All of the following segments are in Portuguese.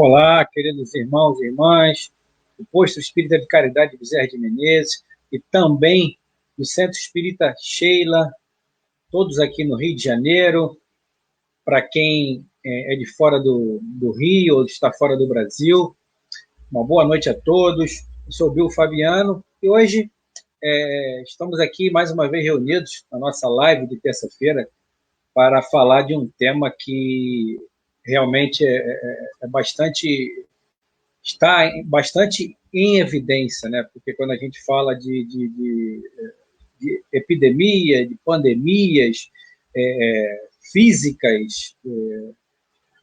Olá, queridos irmãos e irmãs, do Posto Espírita de Caridade Bezerra de Menezes e também do Centro Espírita Sheila, todos aqui no Rio de Janeiro, para quem é de fora do Rio ou está fora do Brasil. Uma boa noite a todos. Eu sou o Bill Fabiano e hoje estamos aqui mais uma vez reunidos na nossa live de terça-feira para falar de um tema que realmente está bastante em evidência, né? Porque quando a gente fala de epidemia, de pandemias físicas,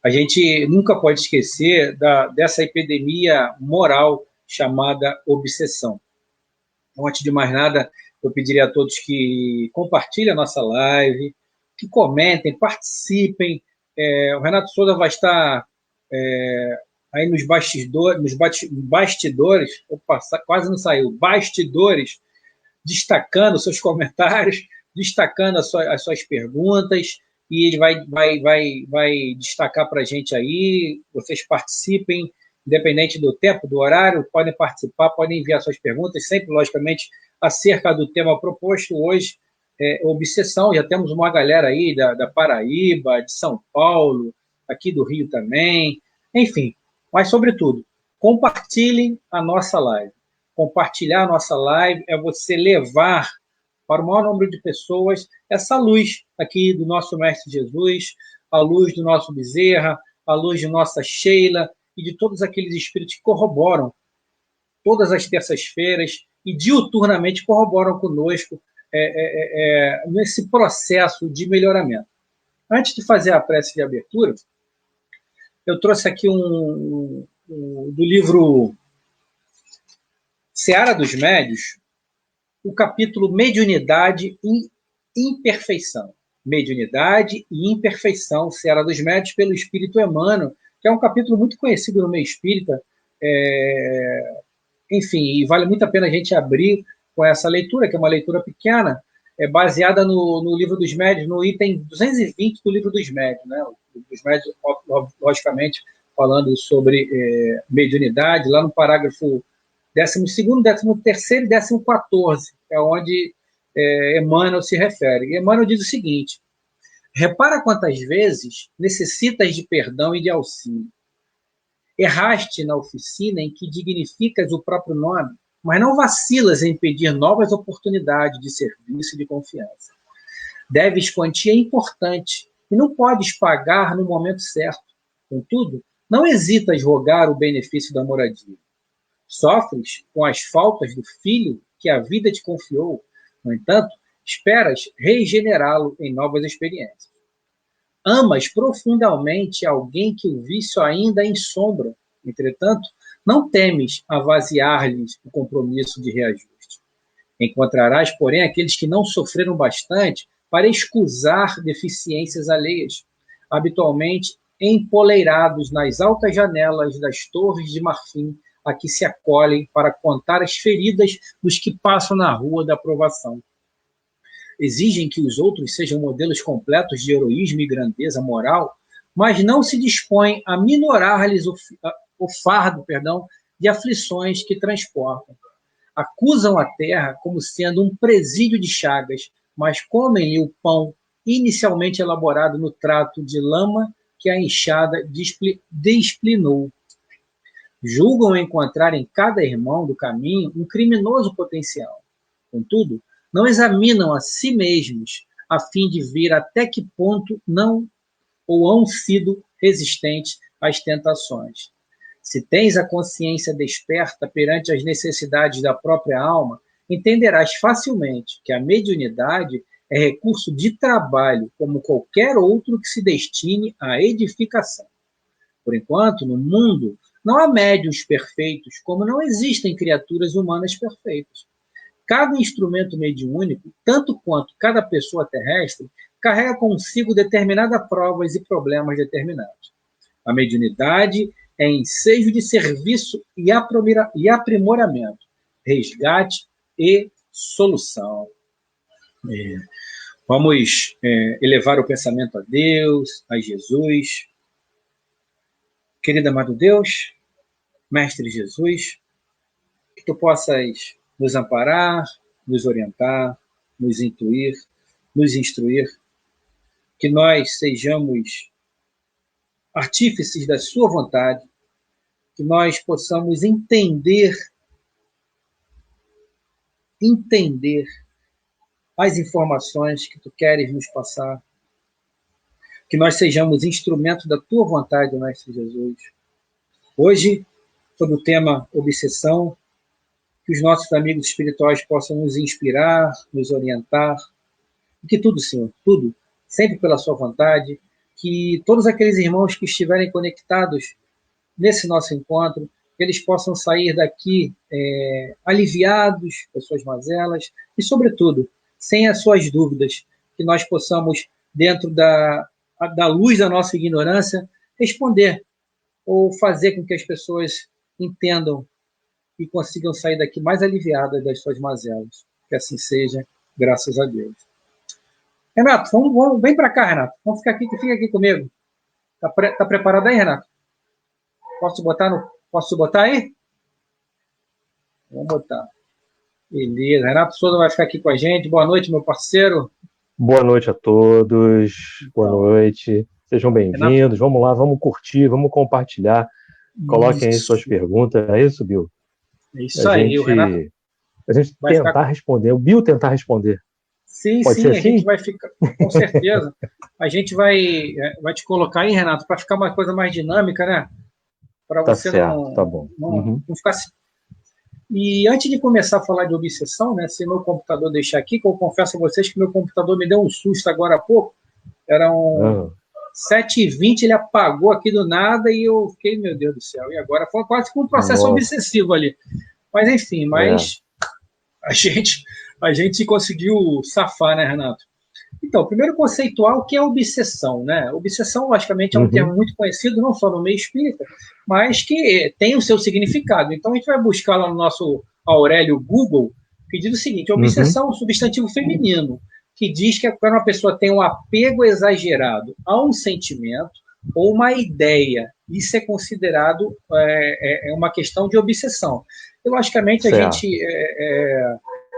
a gente nunca pode esquecer dessa epidemia moral chamada obsessão. Então, antes de mais nada, eu pediria a todos que compartilhem a nossa live, que comentem, participem. O Renato Souza vai estar aí nos bastidores, opa, quase não saiu, bastidores, destacando seus comentários, destacando as suas perguntas, e ele vai destacar para a gente aí. Vocês participem, independente do tempo, do horário, podem participar, podem enviar suas perguntas, sempre, logicamente, acerca do tema proposto hoje, obsessão. Já temos uma galera aí da Paraíba, de São Paulo, aqui do Rio também, enfim. Mas, sobretudo, compartilhem a nossa live. Compartilhar a nossa live é você levar para o maior número de pessoas essa luz aqui do nosso Mestre Jesus, a luz do nosso Bezerra, a luz de nossa Sheila e de todos aqueles espíritos que corroboram todas as terças-feiras e diuturnamente corroboram conosco nesse processo de melhoramento. Antes de fazer a prece de abertura, eu trouxe aqui do livro Seara dos Médios, o capítulo Mediunidade e Imperfeição. Mediunidade e Imperfeição, Seara dos Médios, pelo Espírito Emmanuel, que é um capítulo muito conhecido no meio espírita. Enfim, e vale muito a pena a gente abrir com essa leitura, que é uma leitura pequena, baseada no Livro dos Médios, no item 220 do Livro dos Médios, né? Os médios, logicamente, falando sobre mediunidade, lá no parágrafo 12º, 13º e 14º, é onde Emmanuel se refere. E Emmanuel diz o seguinte: repara quantas vezes necessitas de perdão e de auxílio. Erraste na oficina em que dignificas o próprio nome, mas não vacilas em pedir novas oportunidades de serviço e de confiança. Deves quantia importante e não podes pagar no momento certo. Contudo, não hesitas rogar o benefício da moradia. Sofres com as faltas do filho que a vida te confiou. No entanto, esperas regenerá-lo em novas experiências. Amas profundamente alguém que o vício ainda ensombra. Entretanto, não temes avaziar-lhes o compromisso de reajuste. Encontrarás, porém, aqueles que não sofreram bastante para escusar deficiências alheias, habitualmente empoleirados nas altas janelas das torres de marfim, a que se acolhem para contar as feridas dos que passam na rua da provação. Exigem que os outros sejam modelos completos de heroísmo e grandeza moral, mas não se dispõem a minorar-lhes o fardo, de aflições que transportam. Acusam a terra como sendo um presídio de chagas, mas comem-lhe o pão inicialmente elaborado no trato de lama que a enxada desplinou. Julgam encontrar em cada irmão do caminho um criminoso potencial. Contudo, não examinam a si mesmos a fim de ver até que ponto não ou hão sido resistentes às tentações. Se tens a consciência desperta perante as necessidades da própria alma, entenderás facilmente que a mediunidade é recurso de trabalho como qualquer outro que se destine à edificação. Por enquanto, no mundo, não há médiuns perfeitos, como não existem criaturas humanas perfeitas. Cada instrumento mediúnico, tanto quanto cada pessoa terrestre, carrega consigo determinadas provas e problemas determinados. A mediunidade é ensejo de serviço e aprimoramento, resgate e solução. Vamos elevar o pensamento a Deus, a Jesus. Querido amado Deus, Mestre Jesus, que Tu possas nos amparar, nos orientar, nos intuir, nos instruir, que nós sejamos artífices da Sua vontade, que nós possamos entender as informações que Tu queres nos passar, que nós sejamos instrumentos da Tua vontade, Mestre Jesus. Hoje, sobre o tema obsessão, que os nossos amigos espirituais possam nos inspirar, nos orientar, e que tudo, Senhor, tudo, sempre pela Sua vontade, que todos aqueles irmãos que estiverem conectados nesse nosso encontro, que eles possam sair daqui aliviados das suas mazelas e, sobretudo, sem as suas dúvidas, que nós possamos, dentro da luz da nossa ignorância, responder ou fazer com que as pessoas entendam e consigam sair daqui mais aliviadas das suas mazelas. Que assim seja, graças a Deus. Renato, vem para cá, Renato. Vamos fica aqui comigo. Tá preparado aí, Renato? Posso botar aí? Vamos botar. Beleza. Renato Souza vai ficar aqui com a gente. Boa noite, meu parceiro. Boa noite a todos. Boa noite. Sejam bem-vindos. Vamos lá, vamos curtir, vamos compartilhar. Coloquem aí suas perguntas. É isso, Bill? É isso aí, o Renato. A gente tentar responder. O Bill tentar responder. Sim, Pode sim, ser assim? A gente vai ficar, com certeza. A gente vai te colocar aí, Renato, para ficar uma coisa mais dinâmica, né? Para você certo, tá bom. Não ficar. E antes de começar a falar de obsessão, né? Se meu computador deixar aqui, que eu confesso a vocês que meu computador me deu um susto agora há pouco. Eram 7h20, ele apagou aqui do nada e eu fiquei, meu Deus do céu. E agora foi quase que um processo obsessivo ali. Mas enfim, a gente conseguiu safar, né, Renato? Então, primeiro conceituar o que é obsessão, né? Obsessão, logicamente, é um termo muito conhecido, não só no meio espírita, mas que tem o seu significado. Então, a gente vai buscar lá no nosso Aurélio Google, que diz o seguinte: obsessão é um substantivo feminino, que diz que quando uma pessoa tem um apego exagerado a um sentimento ou uma ideia, isso é considerado uma questão de obsessão. E, logicamente, a gente,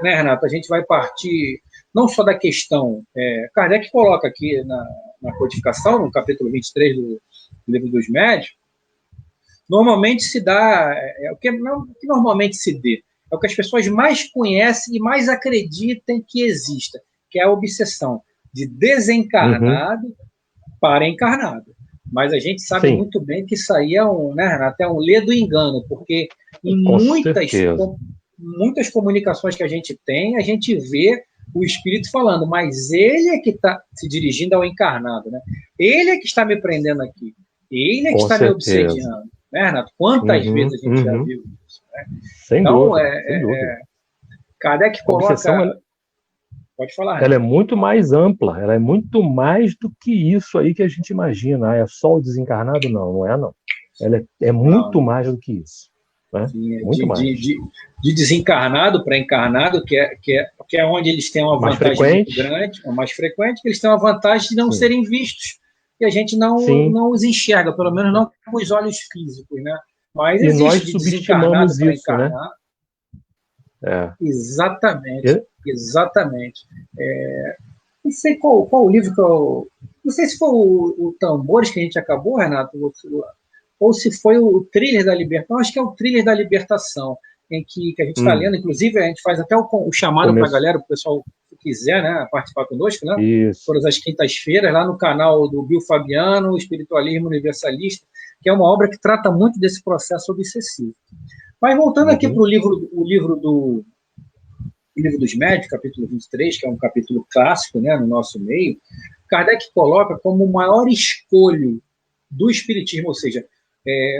né, Renato, a gente vai partir não só da questão... Kardec coloca aqui na codificação, no capítulo 23 do Livro dos Médiuns, normalmente se dá... o que normalmente se dê? É o que as pessoas mais conhecem e mais acreditam que exista, que é a obsessão de desencarnado para encarnado. Mas a gente sabe muito bem que isso aí é né, Renato, é um ledo engano, porque em muitas comunicações que a gente tem, a gente vê o espírito falando, mas ele é que está se dirigindo ao encarnado, né? Ele é que está me prendendo aqui, ele é que está me obsediando, né, Renato? Quantas vezes a gente já viu isso, né? Sem dúvida. Kardec coloca... Pode falar, Renato. Ela é muito mais ampla, ela é muito mais do que isso aí que a gente imagina. É só o desencarnado? Não é não. Ela é muito mais do que isso. Né? Sim, de desencarnado para encarnado, que é onde eles têm uma vantagem muito grande, é mais frequente, que eles têm uma vantagem de não serem vistos, e a gente não os enxerga, pelo menos não com os olhos físicos, né? Mas e nós subestimamos isso, né? Exatamente. Não sei qual o livro que eu... Não sei se foi o Tambores que a gente acabou, Renato, ou se foi o Thriller da Libertação. Acho que é o Thriller da Libertação, em que a gente está lendo. Inclusive, a gente faz até o chamado para a galera, para o pessoal que quiser, né, participar conosco, né? Isso. Todas as quintas-feiras, lá no canal do Bill Fabiano, Espiritualismo Universalista, que é uma obra que trata muito desse processo obsessivo. Mas voltando aqui para o livro dos Médiuns, capítulo 23, que é um capítulo clássico, né, no nosso meio, Kardec coloca como o maior escolho do Espiritismo, ou seja,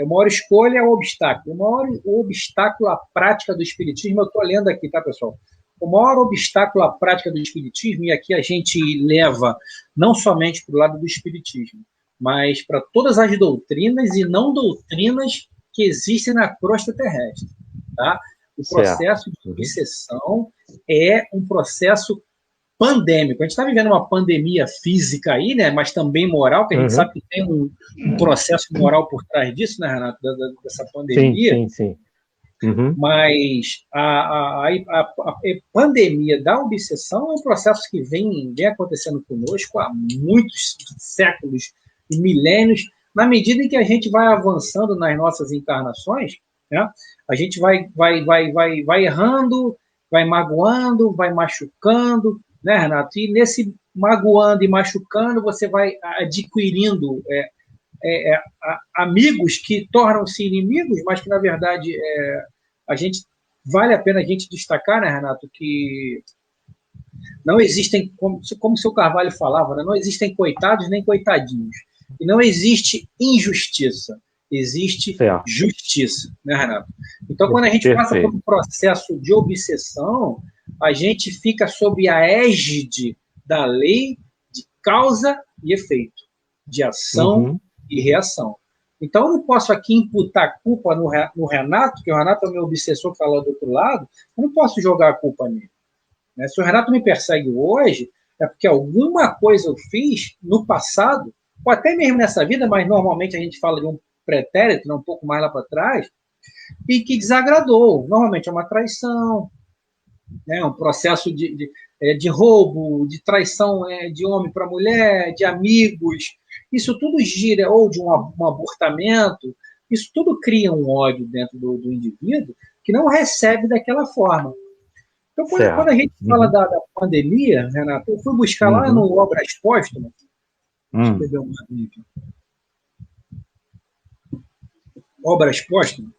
o maior escolha é o obstáculo. O obstáculo à prática do Espiritismo, eu estou lendo aqui, tá, pessoal? O maior obstáculo à prática do Espiritismo, e aqui a gente leva não somente para o lado do Espiritismo, mas para todas as doutrinas e não doutrinas que existem na crosta terrestre, tá? O processo de obsessão é um processo pandêmico. A gente está vivendo uma pandemia física aí, né? Mas também moral, que a gente sabe que tem um processo moral por trás disso, né, Renato? Dessa pandemia. Sim. Mas a pandemia da obsessão é um processo que vem acontecendo conosco há muitos séculos e milênios. Na medida em que a gente vai avançando nas nossas encarnações, né, a gente vai errando, vai magoando, vai machucando, né, Renato? E nesse magoando e machucando, você vai adquirindo amigos que tornam-se inimigos, mas que, na verdade, vale a pena a gente destacar, né, Renato, que não existem, como o seu Carvalho falava, né, não existem coitados nem coitadinhos. E não existe injustiça, existe justiça, né, Renato? Então, quando a gente passa por um processo de obsessão, a gente fica sob a égide da lei de causa e efeito, de ação e reação. Então, eu não posso aqui imputar culpa no Renato, que o Renato é o meu obsessor que está lá do outro lado, eu não posso jogar a culpa nele. Né? Se o Renato me persegue hoje, é porque alguma coisa eu fiz no passado, ou até mesmo nessa vida, mas normalmente a gente fala de um pretérito, né, um pouco mais lá para trás, e que desagradou. Normalmente é uma traição, né, um processo de roubo, de traição de homem para mulher, de amigos. Isso tudo gira, ou de um abortamento, isso tudo cria um ódio dentro do indivíduo que não recebe daquela forma. Então, quando a gente fala da pandemia, Renato, eu fui buscar lá no Obras Póstumas. Deixa eu beber uma aguinha aqui. Obras Póstumas.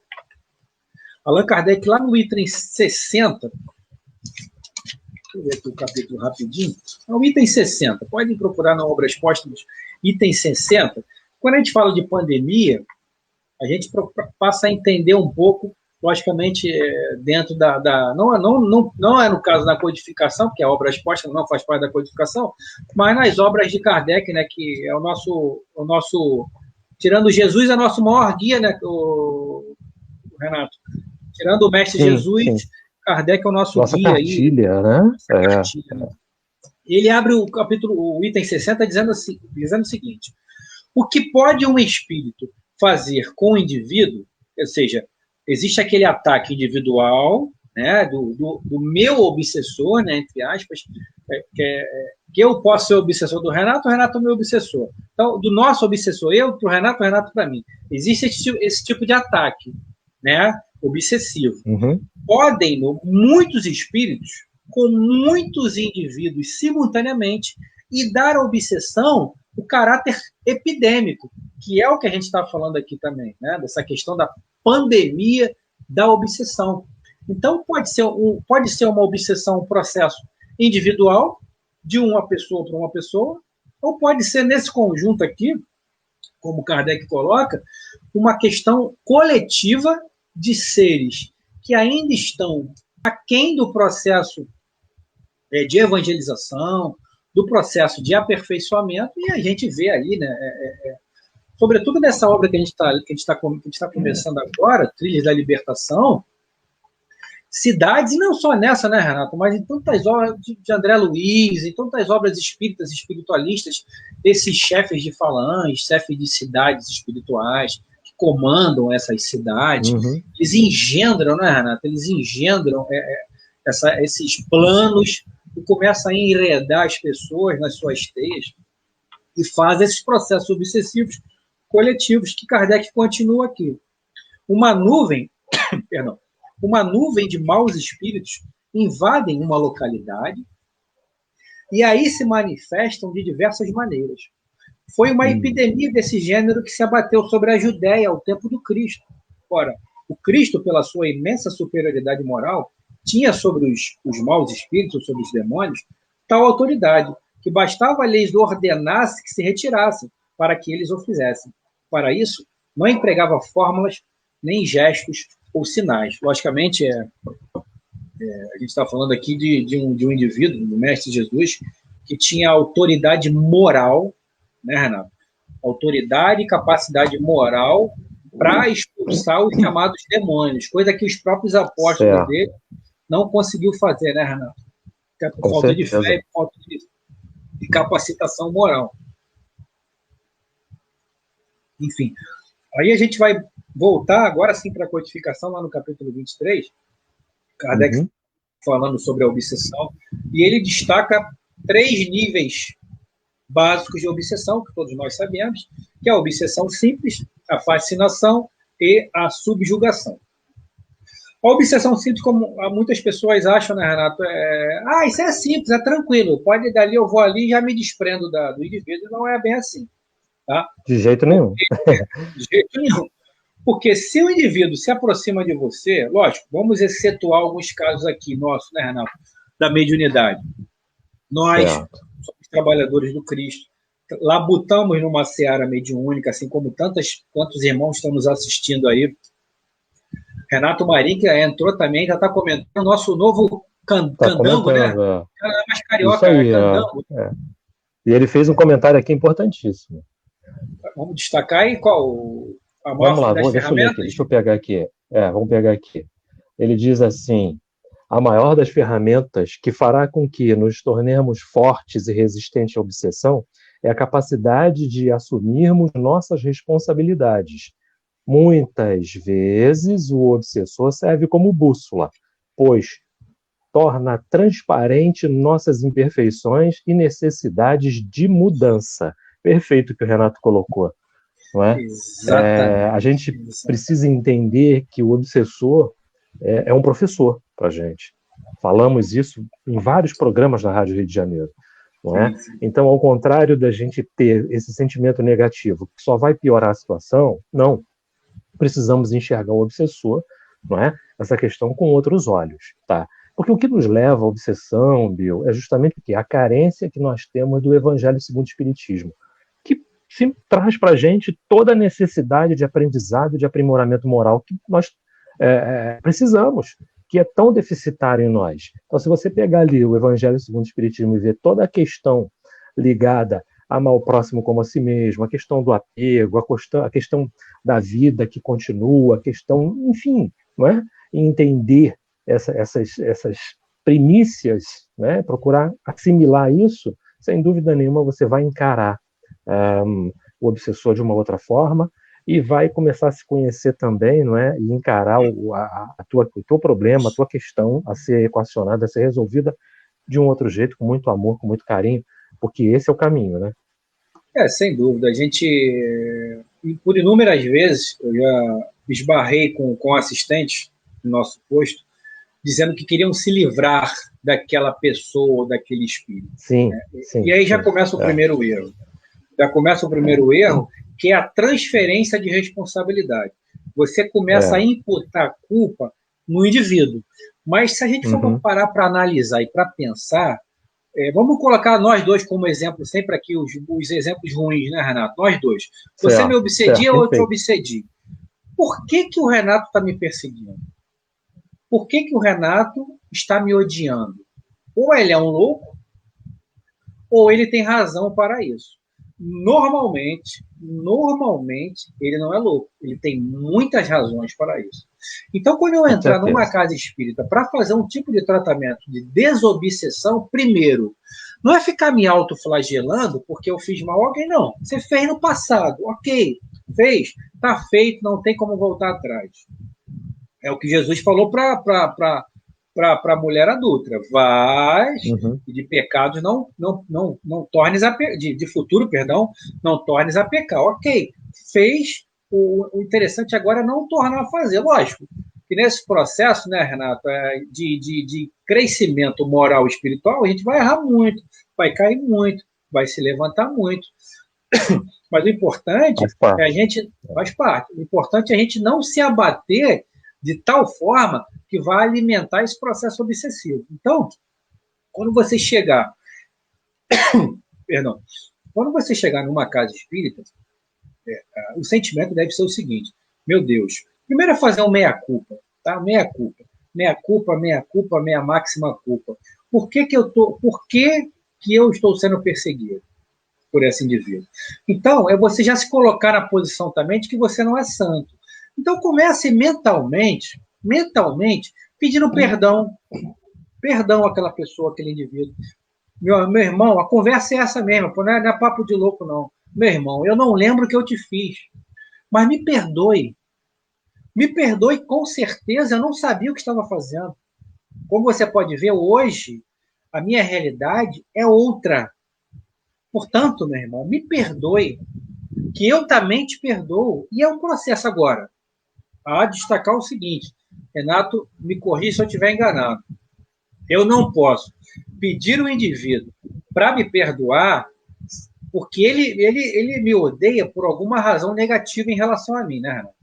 Allan Kardec, lá no item 60, deixa eu ver aqui o capítulo rapidinho. É o item 60, podem procurar na Obras Póstumas, item 60. Quando a gente fala de pandemia, a gente passa a entender um pouco, logicamente, dentro não é no caso da codificação, porque a Obras Póstumas não faz parte da codificação, mas nas obras de Kardec, né, que é o nosso tirando Jesus, é o nosso maior guia, né, o Renato? Tirando o Mestre Jesus, Kardec é o nosso guia. Cartilha, né? Cartilha. Ele abre o item 60 dizendo o seguinte: o que pode um espírito fazer com o indivíduo, ou seja, existe aquele ataque individual, né, do meu obsessor, né, entre aspas, que eu posso ser o obsessor do Renato, o Renato é o meu obsessor. Então, do nosso obsessor, eu para o Renato para mim. Existe esse tipo de ataque, né, obsessivo. Podem, muitos espíritos, com muitos indivíduos simultaneamente, e dar à obsessão o caráter epidêmico, que é o que a gente está falando aqui também, né, dessa questão da pandemia da obsessão. Então, pode ser uma obsessão, um processo individual, de uma pessoa para uma pessoa, ou pode ser, nesse conjunto aqui, como Kardec coloca, uma questão coletiva de seres que ainda estão aquém do processo de evangelização, do processo de aperfeiçoamento, e a gente vê aí, né, sobretudo nessa obra que a gente está começando agora, Trilhas da Libertação, cidades, e não só nessa, né, Renato, mas em tantas obras de André Luiz, em tantas obras espíritas, espiritualistas, esses chefes de falanges, chefes de cidades espirituais, que comandam essas cidades, eles engendram, né, Renato? Eles engendram esses planos e começam a enredar as pessoas nas suas teias e fazem esses processos obsessivos coletivos que Kardec continua aqui. Uma nuvem de maus espíritos invadem uma localidade e aí se manifestam de diversas maneiras. Foi uma epidemia desse gênero que se abateu sobre a Judéia ao tempo do Cristo. Ora, o Cristo, pela sua imensa superioridade moral, tinha sobre os maus espíritos, sobre os demônios, tal autoridade, que bastava lhes ordenasse que se retirassem, para que eles o fizessem. Para isso, não empregava fórmulas, nem gestos ou sinais. Logicamente, a gente está falando aqui de um indivíduo, do Mestre Jesus, que tinha autoridade moral, né, Renato? Autoridade e capacidade moral para expulsar os chamados demônios, coisa que os próprios apóstolos dele não conseguiu fazer, né, Renato? até por falta de fé e por falta de capacitação moral. Enfim, aí a gente vai voltar agora sim para a codificação, lá no capítulo 23, Kardec falando sobre a obsessão, e ele destaca 3 níveis básicos de obsessão, que todos nós sabemos, que é a obsessão simples, a fascinação e a subjugação. A obsessão simples, como muitas pessoas acham, né, Renato? Isso é simples, é tranquilo, pode dali, eu vou ali e já me desprendo do indivíduo, não é bem assim. Tá? De jeito nenhum. De jeito nenhum. Porque se o indivíduo se aproxima de você, lógico, vamos excetuar alguns casos aqui nossos, né, Renato? Da mediunidade. Nós somos trabalhadores do Cristo, labutamos numa seara mediúnica, assim como tantos irmãos estão nos assistindo aí. Renato Marinho, que entrou também, já está comentando o nosso novo candango, né? É mais carioca, aí, candango. E ele fez um comentário aqui importantíssimo. Vamos destacar aí qual a maior Vamos lá, das ferramentas? Deixa eu pegar aqui. Vamos pegar aqui. Ele diz assim: a maior das ferramentas que fará com que nos tornemos fortes e resistentes à obsessão é a capacidade de assumirmos nossas responsabilidades. Muitas vezes o obsessor serve como bússola, pois torna transparente nossas imperfeições e necessidades de mudança. Perfeito o que o Renato colocou, não é? Exatamente. A gente precisa entender que o obsessor é um professor para a gente. Falamos isso em vários programas da Rádio Rio de Janeiro, não é? Então, ao contrário da gente ter esse sentimento negativo que só vai piorar a situação, não. Precisamos enxergar o obsessor, não é? Essa questão com outros olhos, tá? Porque o que nos leva à obsessão, Bill, é justamente o quê? A carência que nós temos do Evangelho segundo o Espiritismo, que traz para a gente toda a necessidade de aprendizado, de aprimoramento moral que nós precisamos, que é tão deficitário em nós. Então, se você pegar ali o Evangelho segundo o Espiritismo e ver toda a questão ligada amar o próximo como a si mesmo, a questão do apego, a questão da vida que continua, a questão, enfim, não é? E entender essas primícias, né? Procurar assimilar isso, sem dúvida nenhuma você vai encarar o obsessor de uma outra forma e vai começar a se conhecer também, não é? E encarar o teu problema, a tua questão a ser equacionada, a ser resolvida de um outro jeito, com muito amor, com muito carinho, porque esse é o caminho, né? Sem dúvida. A gente, por inúmeras vezes, eu já esbarrei com assistentes do nosso posto, dizendo que queriam se livrar daquela pessoa, daquele espírito. Sim, né? Sim. E aí já começa o primeiro erro. Já começa o primeiro erro, que é a transferência de responsabilidade. Você começa a imputar culpa no indivíduo. Mas se a gente for parar para analisar e para pensar, vamos colocar nós dois como exemplo, sempre aqui os exemplos ruins, né, Renato? Nós dois. Você me obsedia ou eu te obsedi? Por que o Renato está me perseguindo? Por que o Renato está me odiando? Ou ele é um louco, ou ele tem razão para isso. Normalmente, ele não é louco. Ele tem muitas razões para isso. Então, quando eu entrar numa casa espírita para fazer um tipo de tratamento de desobsessão, primeiro, não é ficar me autoflagelando porque eu fiz mal a alguém, não. Você fez no passado, ok, fez, está feito, não tem como voltar atrás. É o que Jesus falou para a mulher adulta. Vai e de pecados não tornes a de futuro, perdão, não tornes a pecar. Ok, fez. O interessante agora é não tornar a fazer. Lógico que nesse processo, né, Renato, de crescimento moral e espiritual, a gente vai errar muito, vai cair muito, vai se levantar muito. Mas o importante é a gente faz parte. O importante é a gente não se abater de tal forma que vai alimentar esse processo obsessivo. Então, quando você chegar numa casa espírita, o sentimento deve ser o seguinte: meu Deus, primeiro é fazer um meia-culpa, tá? Meia-culpa, meia máxima culpa. Por que eu estou sendo perseguido por esse indivíduo? Então, é você já se colocar na posição também de que você não é santo. Então, comece mentalmente pedindo perdão. perdão àquela pessoa, àquele indivíduo. Meu irmão, a conversa é essa mesmo, não é papo de louco, não. Meu irmão, eu não lembro o que eu te fiz, mas me perdoe. Me perdoe, com certeza, eu não sabia o que estava fazendo. Como você pode ver, hoje, a minha realidade é outra. Portanto, meu irmão, me perdoe, que eu também te perdoo. E é um processo agora. Há de destacar o seguinte, Renato, me corrija se eu estiver enganado. Eu não posso pedir o indivíduo para me perdoar porque ele me odeia por alguma razão negativa em relação a mim, né, Renato?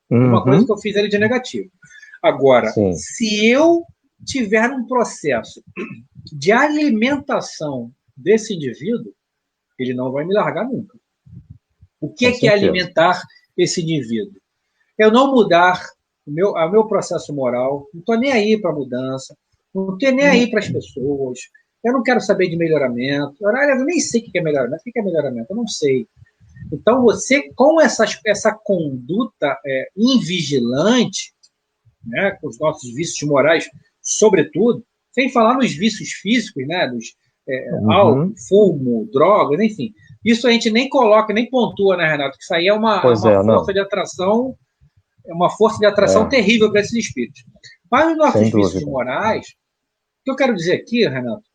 Uma coisa que eu fiz ele de negativo. Agora, Sim. se eu tiver um processo de alimentação desse indivíduo, ele não vai me largar nunca. O que é alimentar esse indivíduo? Eu não mudar o meu processo moral, não estou nem aí para mudança, não estou nem aí para as pessoas, eu não quero saber de melhoramento, eu nem sei o que é melhoramento, o que é melhoramento? Eu não sei. Então, você, com essa conduta invigilante, né, com os nossos vícios morais, sobretudo, sem falar nos vícios físicos, né, dos álcool, fumo, drogas, enfim. Isso a gente nem coloca, nem pontua, né, Renato? Que isso aí é uma força de atração, terrível para esses espíritos. Mas os nossos vícios morais, o que eu quero dizer aqui, Renato,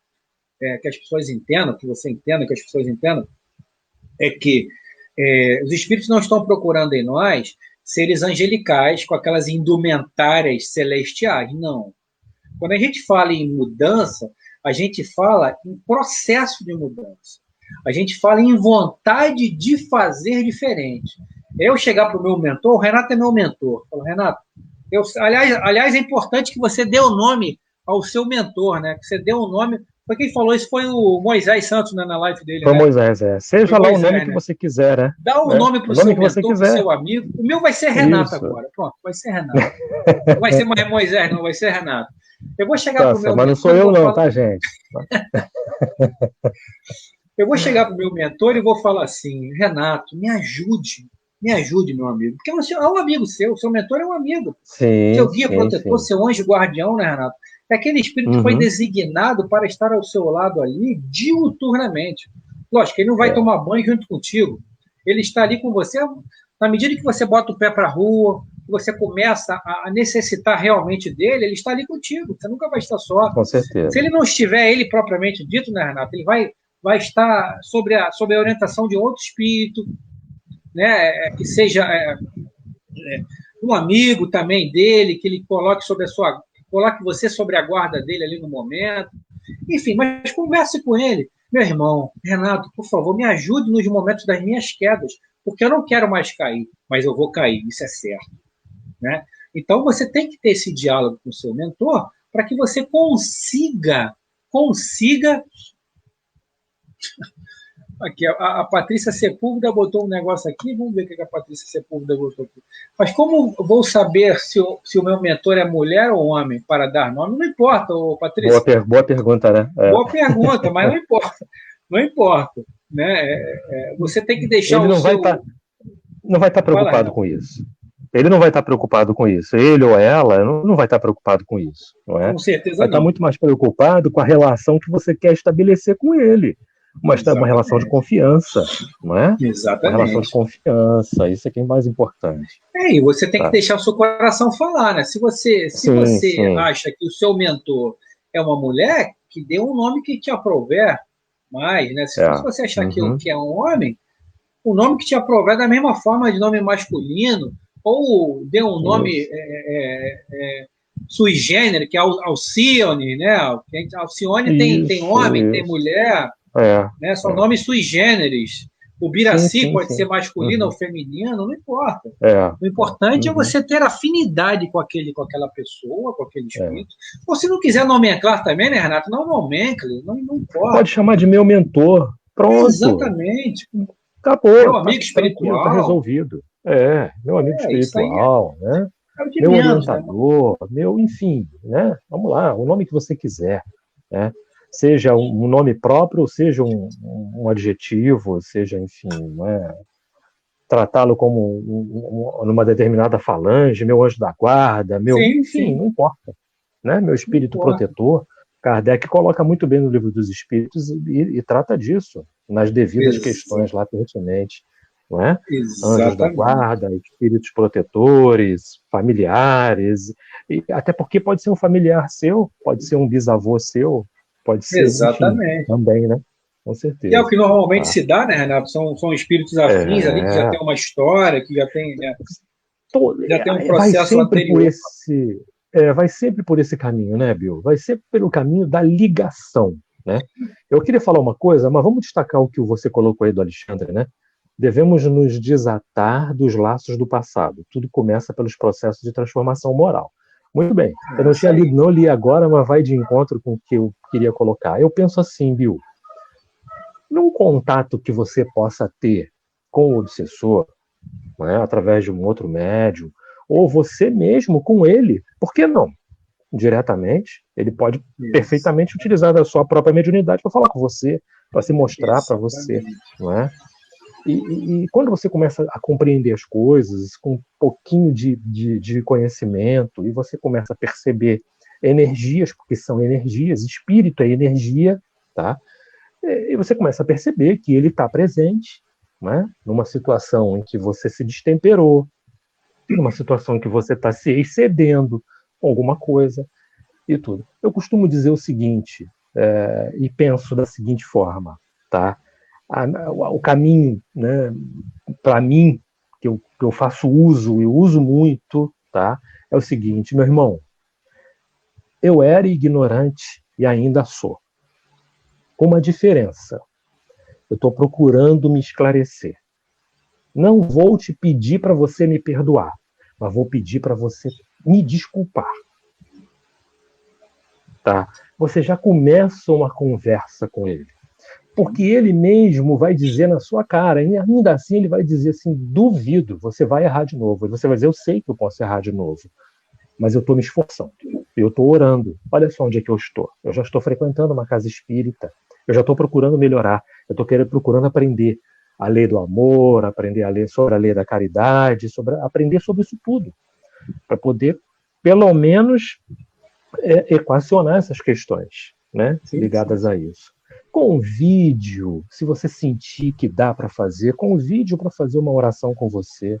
que as pessoas entendam, que você entenda, que as pessoas entendam, é que os espíritos não estão procurando em nós seres angelicais com aquelas indumentárias celestiais, não. Quando a gente fala em mudança, a gente fala em processo de mudança. A gente fala em vontade de fazer diferente. Eu chegar para o meu mentor, o Renato é meu mentor. Eu falo, Renato, aliás, é importante que você dê o nome ao seu mentor, né? Que você dê um nome. Foi quem falou isso, foi o Moisés Santos, né, na live dele. Foi o Moisés, Seja foi lá Moisés, o nome que você quiser, né? Dá o nome para o seu mentor, para o seu amigo. O meu vai ser Renato agora. Pronto, vai ser Renato. Não vai ser mais Moisés, não, vai ser Renato. Eu vou chegar para o meu mentor. Mas não sou eu, não, tá, gente? Eu vou chegar para o meu mentor e vou falar assim: Renato, me ajude, meu amigo. Porque é um amigo seu mentor é um amigo. Sim, seu guia protetor, seu anjo guardião, né, Renato? É aquele espírito que foi designado para estar ao seu lado ali diuturnamente. Lógico, ele não vai tomar banho junto contigo. Ele está ali com você na medida que você bota o pé para a rua, que você começa a necessitar realmente dele, ele está ali contigo. Você nunca vai estar só. Com certeza. Se ele não estiver ele propriamente dito, né, Renato? Ele vai estar sob a orientação de outro espírito, né, que seja um amigo também dele, que ele coloque você sobre a guarda dele ali no momento. Enfim, mas converse com ele. Meu irmão, Renato, por favor, me ajude nos momentos das minhas quedas, porque eu não quero mais cair, mas eu vou cair, isso é certo. Né? Então, você tem que ter esse diálogo com o seu mentor para que você consiga Aqui, a Patrícia Sepúlveda botou um negócio aqui, vamos ver o que a Patrícia Sepúlveda botou aqui. Mas como vou saber se o meu mentor é mulher ou homem para dar nome? Não importa, Patrícia. Boa pergunta, né? Boa pergunta, mas não importa. Não importa. Né? Você tem que deixar Ele não vai estar preocupado com isso. Ele não vai estar preocupado com isso. Ele ou ela não vai estar preocupado com isso. Não é? Com certeza vai estar muito mais preocupado com a relação que você quer estabelecer com ele. Uma relação de confiança, não é? Exatamente. Uma relação de confiança, isso é que é mais importante. E você tem que deixar o seu coração falar, né? Se você acha que o seu mentor é uma mulher, que dê um nome que te aprouver mais, né? Se você achar que é um homem, o nome que te aprouver da mesma forma de nome masculino, ou dê um nome sui generis, que é Alcione, né? Alcione tem homem, tem mulher, né? São nomes sui generis. O Biraci pode ser masculino ou feminino, não importa. O importante é você ter afinidade com aquela pessoa, com aquele espírito. Ou se não quiser nomenclar também, né, Renato? Não nomencle, não importa. Pode chamar de meu mentor. Pronto. Exatamente. Acabou. Meu amigo espiritual. Está resolvido. Meu amigo espiritual, né? Meu orientador, enfim, né? Vamos lá, o nome que você quiser, né? Seja um nome próprio, ou seja um adjetivo, seja, enfim, né? Tratá-lo como numa determinada falange, meu anjo da guarda, enfim, não importa. né? Meu espírito protetor. Kardec coloca muito bem no Livro dos Espíritos e trata disso nas devidas questões lá pertinentes, não é? Anjos da guarda, espíritos protetores, familiares, e até porque pode ser um familiar seu, pode ser um bisavô seu, pode ser, enfim, também, né? Com certeza. Que é o que normalmente se dá, né, Renato? São espíritos afins ali que já tem uma história, que já tem, né, já tem um processo anterior. Vai sempre por esse caminho, né, Bill? Vai sempre pelo caminho da ligação, né? Eu queria falar uma coisa, mas vamos destacar o que você colocou aí do Alexandre, né? Devemos nos desatar dos laços do passado. Tudo começa pelos processos de transformação moral. Muito bem. Eu não tinha lido, não li agora, mas vai de encontro com o que eu queria colocar. Eu penso assim, Bill, num contato que você possa ter com o obsessor, né, através de um outro médium, ou você mesmo com ele, por que não? Diretamente, ele pode perfeitamente utilizar da sua própria mediunidade para falar com você, para se mostrar para você, não é? E quando você começa a compreender as coisas com um pouquinho de conhecimento, e você começa a perceber energias, porque são energias, espírito é energia, tá? E você começa a perceber que ele está presente, né? Numa situação em que você se destemperou, numa situação em que você está se excedendo com alguma coisa e tudo. Eu costumo dizer o seguinte, e penso da seguinte forma, tá? O caminho, né, para mim, que eu faço uso e uso muito, tá? É o seguinte, meu irmão, eu era ignorante e ainda sou. Com uma diferença. Eu estou procurando me esclarecer. Não vou te pedir para você me perdoar, mas vou pedir para você me desculpar. Tá? Você já começa uma conversa com ele. Porque ele mesmo vai dizer na sua cara, e ainda assim ele vai dizer assim, duvido, você vai errar de novo. E você vai dizer, eu sei que eu posso errar de novo, mas eu estou me esforçando, eu estou orando. Olha só onde é que eu estou. Eu já estou frequentando uma casa espírita, eu já estou procurando melhorar, eu estou procurando aprender a lei do amor, aprender a ler sobre a lei da caridade, aprender sobre isso tudo, para poder, pelo menos, equacionar essas questões, né, ligadas a isso. Convide-o, se você sentir que dá para fazer, convide-o para fazer uma oração com você.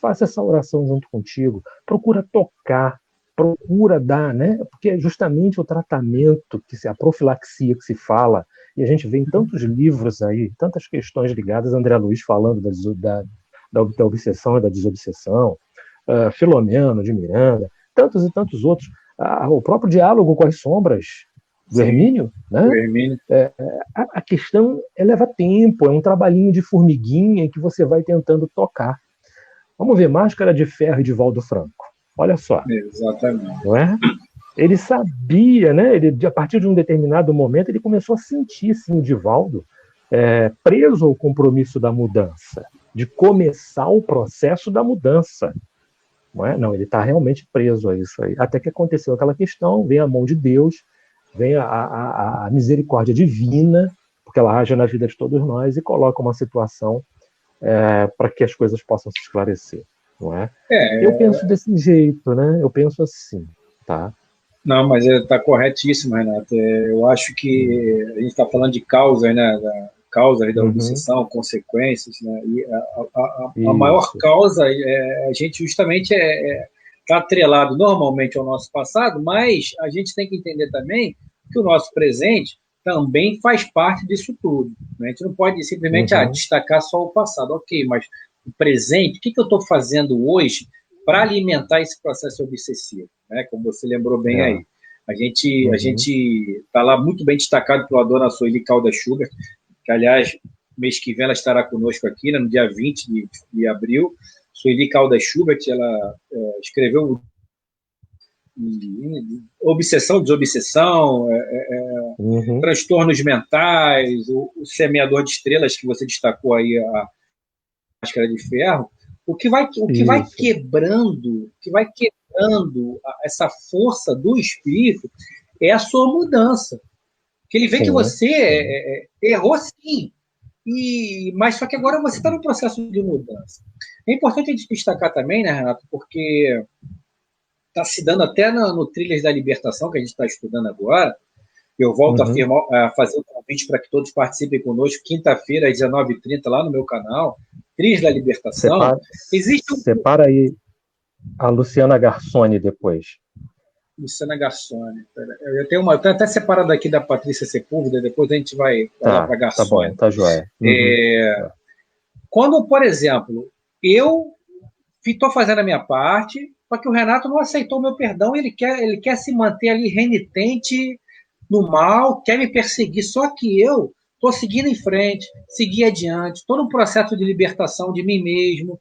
Faça essa oração junto contigo. Procura tocar, procura dar, né? Porque é justamente o tratamento, a profilaxia que se fala, e a gente vê em tantos livros aí, tantas questões ligadas, André Luiz falando da obsessão e da desobsessão, Filomeno de Miranda, tantos e tantos outros. O próprio diálogo com as sombras do Hermínio, né? Hermínio. A questão leva tempo, é um trabalhinho de formiguinha que você vai tentando tocar. Vamos ver Máscara de Ferro de Valdo Franco. Olha só. Exatamente. Não é? Ele sabia, né? A partir de um determinado momento, ele começou a sentir, sim, o Divaldo preso ao compromisso da mudança, de começar o processo da mudança. Não é? Não, ele está realmente preso a isso aí. Até que aconteceu aquela questão, vem a mão de Deus, vem a misericórdia divina, porque ela age na vida de todos nós e coloca uma situação para que as coisas possam se esclarecer, não é? Eu penso desse jeito, né? Eu penso assim, tá? Não, mas está corretíssimo, Renato. Eu acho que a gente está falando de causas, né? Causas da obsessão, consequências, né? E a maior causa a gente justamente está atrelado normalmente ao nosso passado, mas a gente tem que entender também que o nosso presente também faz parte disso tudo, né? A gente não pode simplesmente destacar só o passado, ok, mas o presente, o que eu estou fazendo hoje para alimentar esse processo obsessivo, né? Como você lembrou bem aí. A gente está lá muito bem destacado pela dona Sueli Calda Schubert, que, aliás, mês que vem ela estará conosco aqui, né, no dia 20 de abril. Sueli Calda Schubert, ela escreveu obsessão, desobsessão, transtornos mentais, o Semeador de Estrelas, que você destacou aí, a Máscara de Ferro. O que vai quebrando essa força do espírito é a sua mudança. Que ele vê que você errou sim, mas só que agora você está no processo de mudança. É importante a gente destacar também, né, Renato, porque, como você falou, a gente está falando de causas, né? A gente tem que entender também que o nosso presente também faz parte disso tudo, né? A gente não pode simplesmente destacar só o passado, ok, mas o presente, o que eu estou fazendo hoje para alimentar esse processo obsessivo, né? Como você lembrou bem aí. A gente está lá muito bem destacado pela dona Sueli Calda Schubert, que, aliás, mês que vem ela estará conosco aqui, né, no dia 20 de abril. Sueli Calda Schubert, ela escreveu está se dando até no Trilhas da Libertação, que a gente está estudando agora. Eu volto a fazer um convite para que todos participem conosco, quinta-feira, às 19h30, lá no meu canal, Trilhas da Libertação. Separa aí a Luciana Garçoni depois. Luciana Garçoni. Eu tenho até separado aqui da Patrícia Sepúlveda, depois a gente vai falar para a Garçoni. Tá bom, tá joia. Quando, por exemplo, eu estou fazendo a minha parte, só que o Renato não aceitou o meu perdão, ele quer se manter ali renitente no mal, quer me perseguir, só que eu estou seguindo em frente, seguir adiante, estou num processo de libertação de mim mesmo,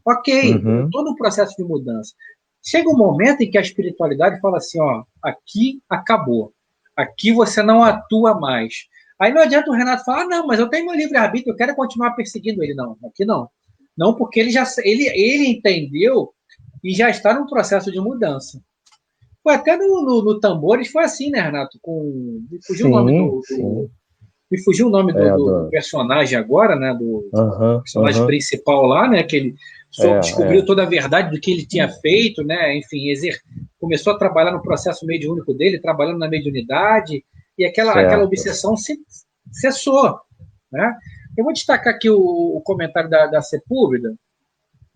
ok, estou num processo de mudança. Chega um momento em que a espiritualidade fala assim, ó, aqui acabou, aqui você não atua mais. Aí não adianta o Renato falar, não, mas eu tenho meu livre-arbítrio, eu quero continuar perseguindo ele. Não, aqui não. Não, porque ele entendeu e já está num processo de mudança. Foi até no Tambores, foi assim, né, Renato? Me fugiu o nome do personagem agora, né? Do personagem principal lá, né? Que ele descobriu toda a verdade do que ele tinha feito, né? Enfim, começou a trabalhar no processo mediúnico dele, trabalhando na mediunidade, e aquela obsessão cessou, né? Eu vou destacar aqui o comentário da Sepúlveda.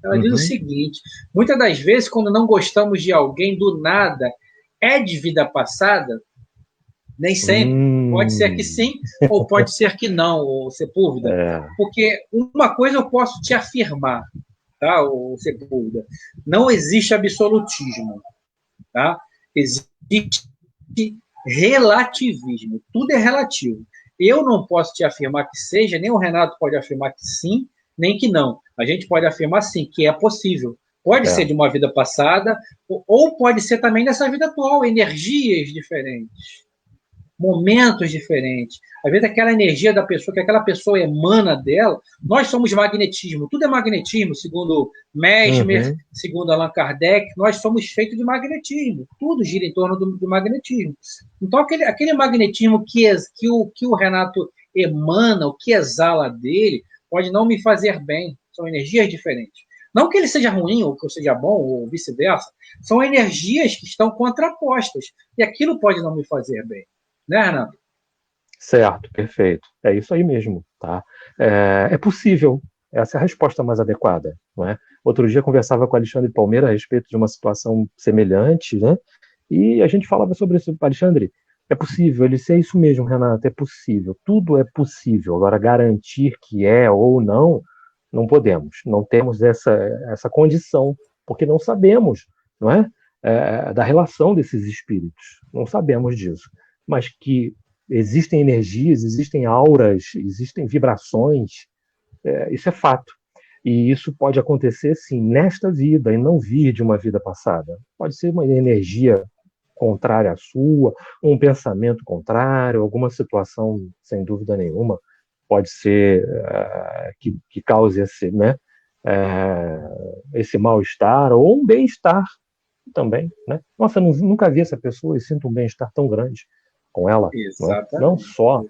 Ela diz o seguinte: muitas das vezes, quando não gostamos de alguém do nada, é de vida passada? Nem sempre. Pode ser que sim, ou pode ser que não, Sepúlveda. Porque uma coisa eu posso te afirmar, tá, Sepúlveda? Não existe absolutismo, tá? Existe relativismo. Tudo é relativo. Eu não posso te afirmar que seja, nem o Renato pode afirmar que sim, nem que não. A gente pode afirmar sim, que é possível. Pode ser de uma vida passada, ou pode ser também dessa vida atual, energias diferentes, momentos diferentes. Às vezes aquela energia da pessoa, que aquela pessoa emana dela, nós somos magnetismo, tudo é magnetismo, segundo Mesmer, segundo Allan Kardec, nós somos feitos de magnetismo, tudo gira em torno do magnetismo. Então aquele magnetismo que o Renato emana, o que exala dele, pode não me fazer bem, são energias diferentes. Não que ele seja ruim, ou que eu seja bom, ou vice-versa, são energias que estão contrapostas, e aquilo pode não me fazer bem. Né, Renato? Certo, perfeito. É isso aí mesmo, tá? É possível. Essa é a resposta mais adequada, não é? Outro dia eu conversava com o Alexandre Palmeira a respeito de uma situação semelhante, né? E a gente falava sobre isso. Alexandre, é possível. Ele disse, é isso mesmo, Renato, é possível. Tudo é possível. Agora, garantir que é ou não, não podemos. Não temos essa condição, porque não sabemos, não é? Da relação desses espíritos. Não sabemos disso. Mas que existem energias, existem auras, existem vibrações, isso é fato. E isso pode acontecer, sim, nesta vida, e não vir de uma vida passada. Pode ser uma energia contrária à sua, um pensamento contrário, alguma situação, sem dúvida nenhuma, pode ser que cause esse mal-estar, ou um bem-estar também. Né? Nossa, nunca vi essa pessoa e sinto um bem-estar tão grande com ela, não só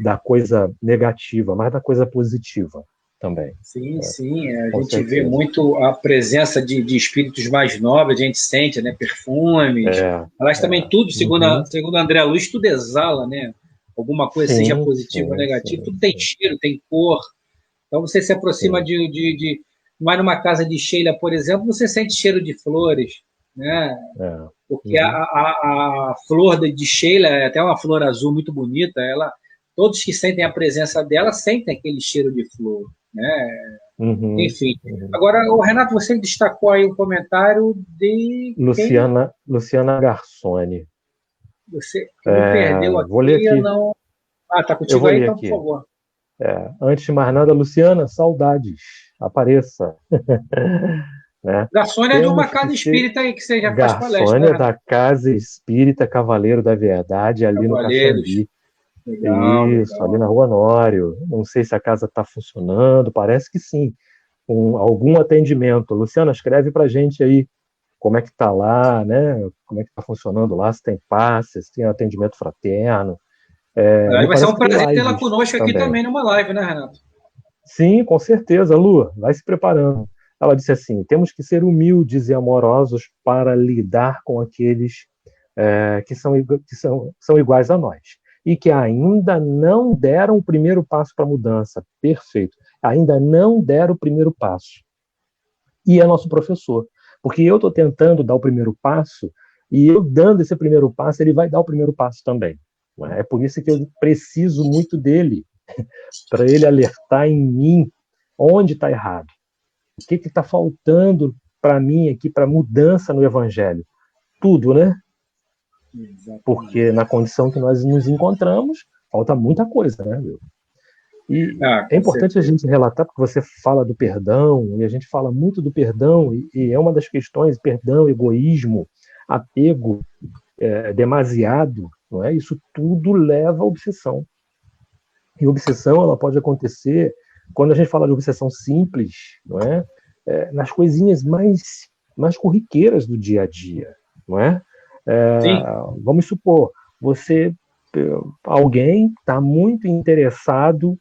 da coisa negativa, mas da coisa positiva também. Sim, sim, a gente vê muito a presença de espíritos mais nobres, a gente sente, né, perfumes, elas também tudo, segundo André Luiz, tudo exala, né, alguma coisa, seja positiva ou negativa, tudo tem cheiro, tem cor, então você se aproxima vai numa casa de Sheila, por exemplo, você sente cheiro de flores, né, porque a flor de Sheila é até uma flor azul muito bonita, todos que sentem a presença dela sentem aquele cheiro de flor, né? Enfim. Agora, o Renato, você destacou aí um comentário de Luciana Garçoni. Você me perdeu aqui, vou ler aqui. Eu não... tá contigo aí, então, por favor. Antes de mais nada, Luciana, saudades. Apareça. Né? Garçoni é de uma casa espírita aí que você já faz palestra. Garçoni é da Casa Espírita Cavaleiro da Verdade, ali no Caxambi. Isso, ali na Rua Honório. Não sei se a casa está funcionando, parece que sim. Algum atendimento. Luciana, escreve para a gente aí como é que está lá, né? Como é que está funcionando lá, se tem passes, se tem atendimento fraterno. Vai ser um prazer tê-la conosco aqui também numa live, né, Renato? Sim, com certeza, Lu, vai se preparando. ela disse assim: temos que ser humildes e amorosos para lidar com aqueles que são iguais a nós e que ainda não deram o primeiro passo para a mudança. Perfeito. Ainda não deram o primeiro passo. E é nosso professor. Porque eu estou tentando dar o primeiro passo e eu dando esse primeiro passo, ele vai dar o primeiro passo também. É por isso que eu preciso muito dele, para ele alertar em mim onde está errado. O que está faltando para mim aqui, para mudança no Evangelho? Tudo, né? Exatamente. Porque na condição que nós nos encontramos, falta muita coisa, né, meu? E é importante a gente relatar, porque você fala do perdão, e a gente fala muito do perdão, e é uma das questões, perdão, egoísmo, apego demasiado, não é? Isso tudo leva à obsessão. E obsessão, ela pode acontecer, quando a gente fala de obsessão simples, não é? Nas coisinhas mais corriqueiras do dia a dia, não é? Vamos supor, alguém está muito interessado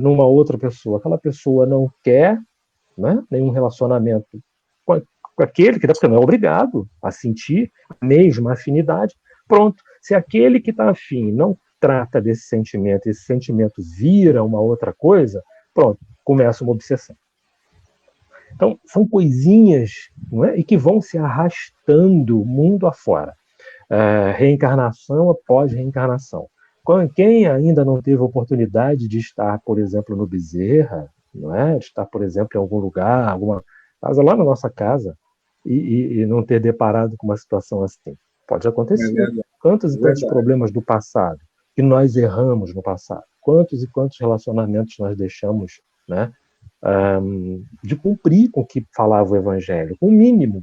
numa outra pessoa, aquela pessoa não quer, né, nenhum relacionamento com aquele que porque não é obrigado a sentir a mesma afinidade. Pronto, se aquele que está afim não trata desse sentimento, esse sentimento vira uma outra coisa, pronto, começa uma obsessão. Então, são coisinhas, não é? E que vão se arrastando mundo afora. Reencarnação após reencarnação. Quem ainda não teve oportunidade de estar, por exemplo, no Bezerra, não é? De estar, por exemplo, em algum lugar, alguma casa lá na nossa casa, e não ter deparado com uma situação assim. Pode acontecer. Quantos e quantos problemas do passado que nós erramos no passado? Quantos e quantos relacionamentos nós deixamos, né, de cumprir com o que falava o Evangelho, com o mínimo,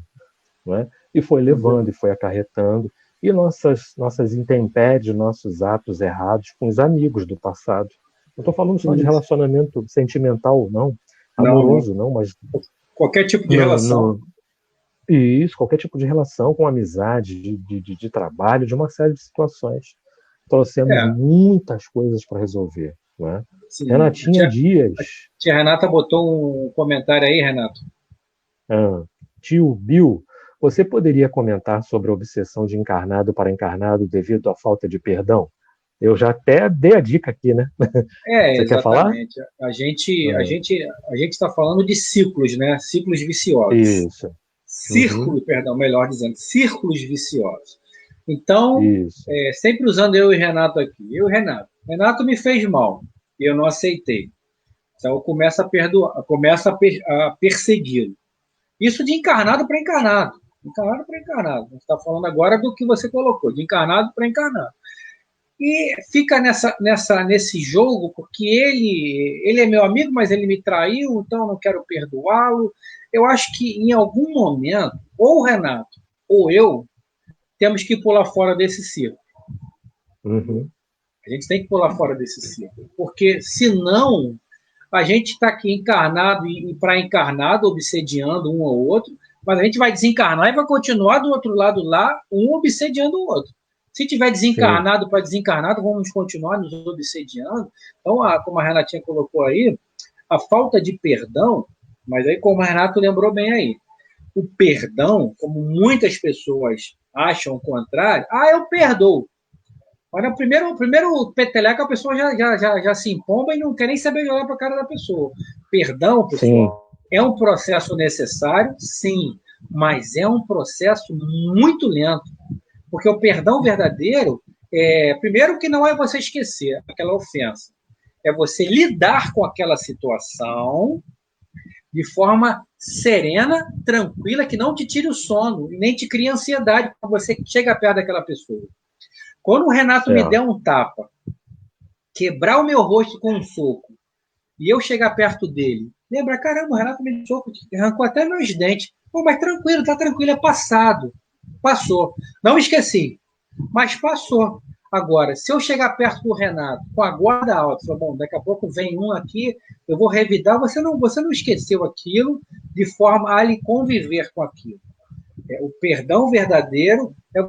não é? E foi levando, e foi acarretando, e nossas intempéries, nossos atos errados com os amigos do passado. Não estou falando só de relacionamento sentimental, não, amoroso, não, mas qualquer tipo de relação. Isso, qualquer tipo de relação com amizade, de trabalho, de uma série de situações. Trouxemos muitas coisas para resolver, não é? Sim. Renatinha Dias. Tia Renata botou um comentário aí, Renato. Tio Bill, você poderia comentar sobre a obsessão de encarnado para encarnado devido à falta de perdão? Eu já até dei a dica aqui, né? Você quer falar? A gente está falando de ciclos, né? Ciclos viciosos. Isso. Melhor dizendo, círculos viciosos. Então, sempre usando eu e Renato aqui. Eu e Renato. Renato me fez mal e eu não aceitei. Então, eu começo a perdoar, começo a persegui-lo. Isso de encarnado para encarnado. Encarnado para encarnado. A gente está falando agora do que você colocou, de encarnado para encarnado. E fica nesse jogo, porque ele é meu amigo, mas ele me traiu, então eu não quero perdoá-lo. Eu acho que em algum momento, ou o Renato ou eu, temos que pular fora desse ciclo. A gente tem que pular fora desse ciclo, porque senão a gente está aqui encarnado e para encarnado, obsediando um ao outro, mas a gente vai desencarnar e vai continuar do outro lado lá, um obsediando o outro. Se tiver desencarnado para desencarnado, vamos continuar nos obsediando. Então, como a Renatinha colocou aí, a falta de perdão, mas aí como o Renato lembrou bem aí, o perdão, como muitas pessoas acham o contrário, eu perdoo. Mas no primeiro peteleco a pessoa já se empomba e não quer nem saber olhar para a cara da pessoa. Perdão, pessoal, é um processo necessário, sim, mas é um processo muito lento. Porque o perdão verdadeiro, primeiro que não é você esquecer aquela ofensa, é você lidar com aquela situação de forma serena, tranquila, que não te tire o sono e nem te crie ansiedade quando você chega perto daquela pessoa. Quando o Renato me der um tapa, quebrar o meu rosto com um soco, e eu chegar perto dele, lembra, caramba, o Renato me deu um soco, arrancou até meus dentes. Mas tranquilo, tá tranquilo, é passado. Passou. Não esqueci, mas passou. Agora, se eu chegar perto do Renato com a guarda alta, falar, bom, daqui a pouco vem um aqui, eu vou revidar, você não esqueceu aquilo de forma a lhe conviver com aquilo. O perdão verdadeiro é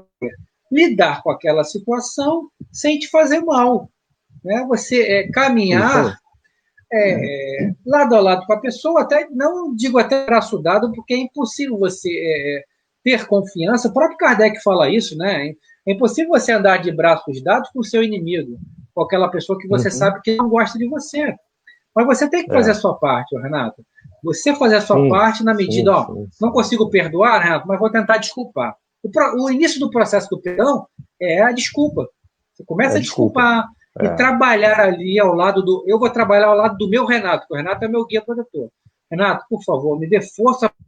lidar com aquela situação sem te fazer mal. Né? Você caminhar lado a lado com a pessoa, até não digo até braço dado, porque é impossível você ter confiança. O próprio Kardec fala isso, né? É impossível você andar de braços dados com o seu inimigo, com aquela pessoa que você sabe que não gosta de você. Mas você tem que fazer a sua parte, Renato. Você fazer a sua parte na medida, não consigo perdoar, Renato, mas vou tentar desculpar. O início do processo do perdão é a desculpa. Você começa a desculpar e trabalhar ali ao lado do... Eu vou trabalhar ao lado do meu Renato, porque o Renato é meu guia protetor. Renato, por favor, me dê força para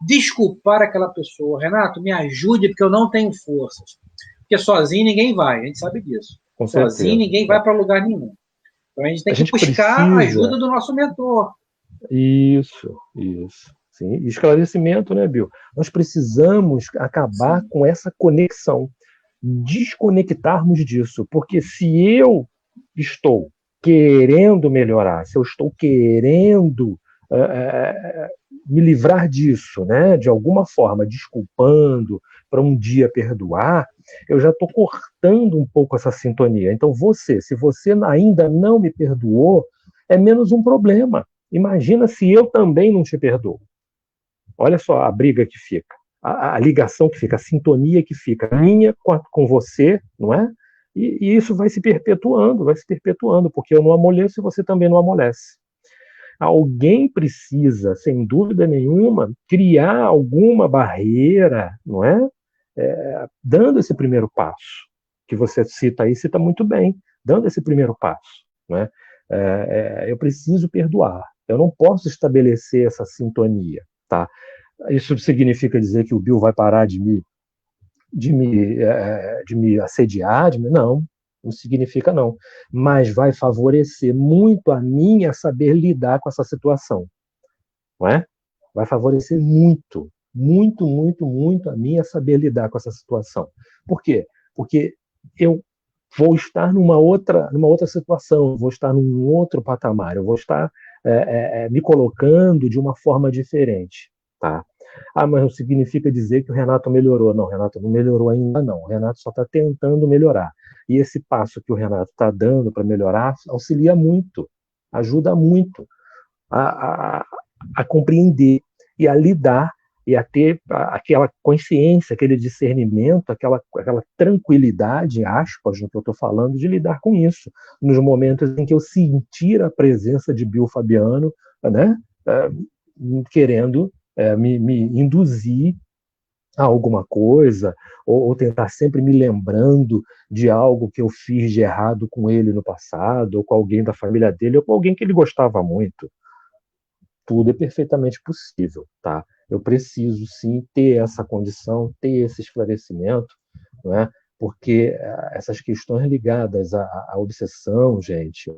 desculpar aquela pessoa. Renato, me ajude, porque eu não tenho forças. Porque sozinho ninguém vai, a gente sabe disso. Sozinho ninguém vai para lugar nenhum. Então a gente tem que buscar a ajuda do nosso mentor. Isso. Sim. E esclarecimento, né, Bill? Nós precisamos acabar com essa conexão, desconectarmos disso, porque se eu estou querendo melhorar, se eu estou querendo me livrar disso, né, de alguma forma, desculpando, para um dia perdoar, eu já estou cortando um pouco essa sintonia. Então se você ainda não me perdoou, é menos um problema. Imagina se eu também não te perdoo. Olha só a briga que fica, a ligação que fica, a sintonia que fica, minha com você, não é? E isso vai se perpetuando, porque eu não amoleço e você também não amolece. Alguém precisa, sem dúvida nenhuma, criar alguma barreira, não é? Dando esse primeiro passo, que você cita muito bem, dando esse primeiro passo, não é? Eu preciso perdoar, eu não posso estabelecer essa sintonia, tá? Isso significa dizer que o Bill vai parar de me assediar? Não significa não. Mas vai favorecer muito a mim a saber lidar com essa situação. Não é? Vai favorecer muito a mim a saber lidar com essa situação. Por quê? Porque eu vou estar numa outra situação, vou estar num outro patamar, eu vou estar me colocando de uma forma diferente. Tá? Mas não significa dizer que o Renato melhorou. Não, o Renato não melhorou ainda não. O Renato só está tentando melhorar. E esse passo que o Renato está dando para melhorar auxilia muito, ajuda muito a compreender e a lidar e a ter aquela consciência, aquele discernimento, aquela tranquilidade, aspas, no que eu estou falando, de lidar com isso. Nos momentos em que eu sentir a presença de Bill Fabiano, né, querendo me induzir a alguma coisa, ou tentar sempre me lembrando de algo que eu fiz de errado com ele no passado, ou com alguém da família dele, ou com alguém que ele gostava muito. Tudo é perfeitamente possível, tá? Eu preciso, sim, ter essa condição, ter esse esclarecimento, não é? Porque essas questões ligadas à obsessão, gente,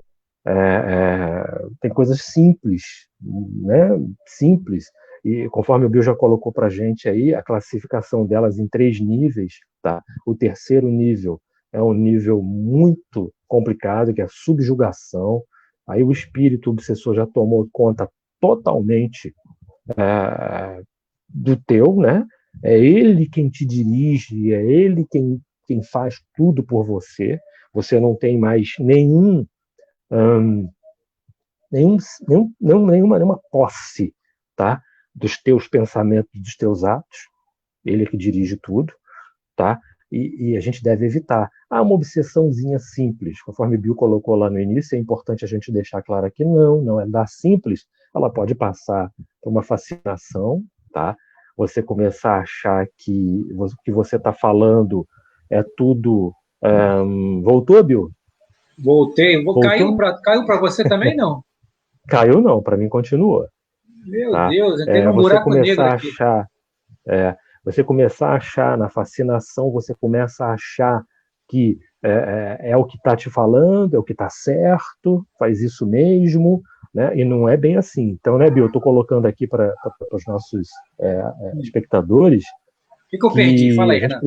tem coisas simples, né? Simples. E conforme o Bill já colocou para a gente aí, a classificação delas em 3 níveis, tá? O terceiro nível é um nível muito complicado, que é a subjugação. Aí o espírito obsessor já tomou conta totalmente do teu, né? É ele quem te dirige, é ele quem faz tudo por você. Você não tem mais nenhuma posse, tá? Dos teus pensamentos, dos teus atos. Ele é que dirige tudo, tá? E a gente deve evitar. Uma obsessãozinha simples, conforme Bill colocou lá no início, é importante a gente deixar claro que não é da simples, ela pode passar por uma fascinação, tá? Você começar a achar que o que você está falando é tudo... Voltou, Bill? Voltei. Caiu para você também, não? Caiu não, para mim continua. Meu Deus, eu tenho um buraco negro aqui. Você começar a achar na fascinação, você começa a achar que é o que está te falando, é o que está certo, faz isso mesmo, né? E não é bem assim. Então, né, Bill, eu estou colocando aqui para os nossos espectadores O que eu perdi? Fala aí, Renato.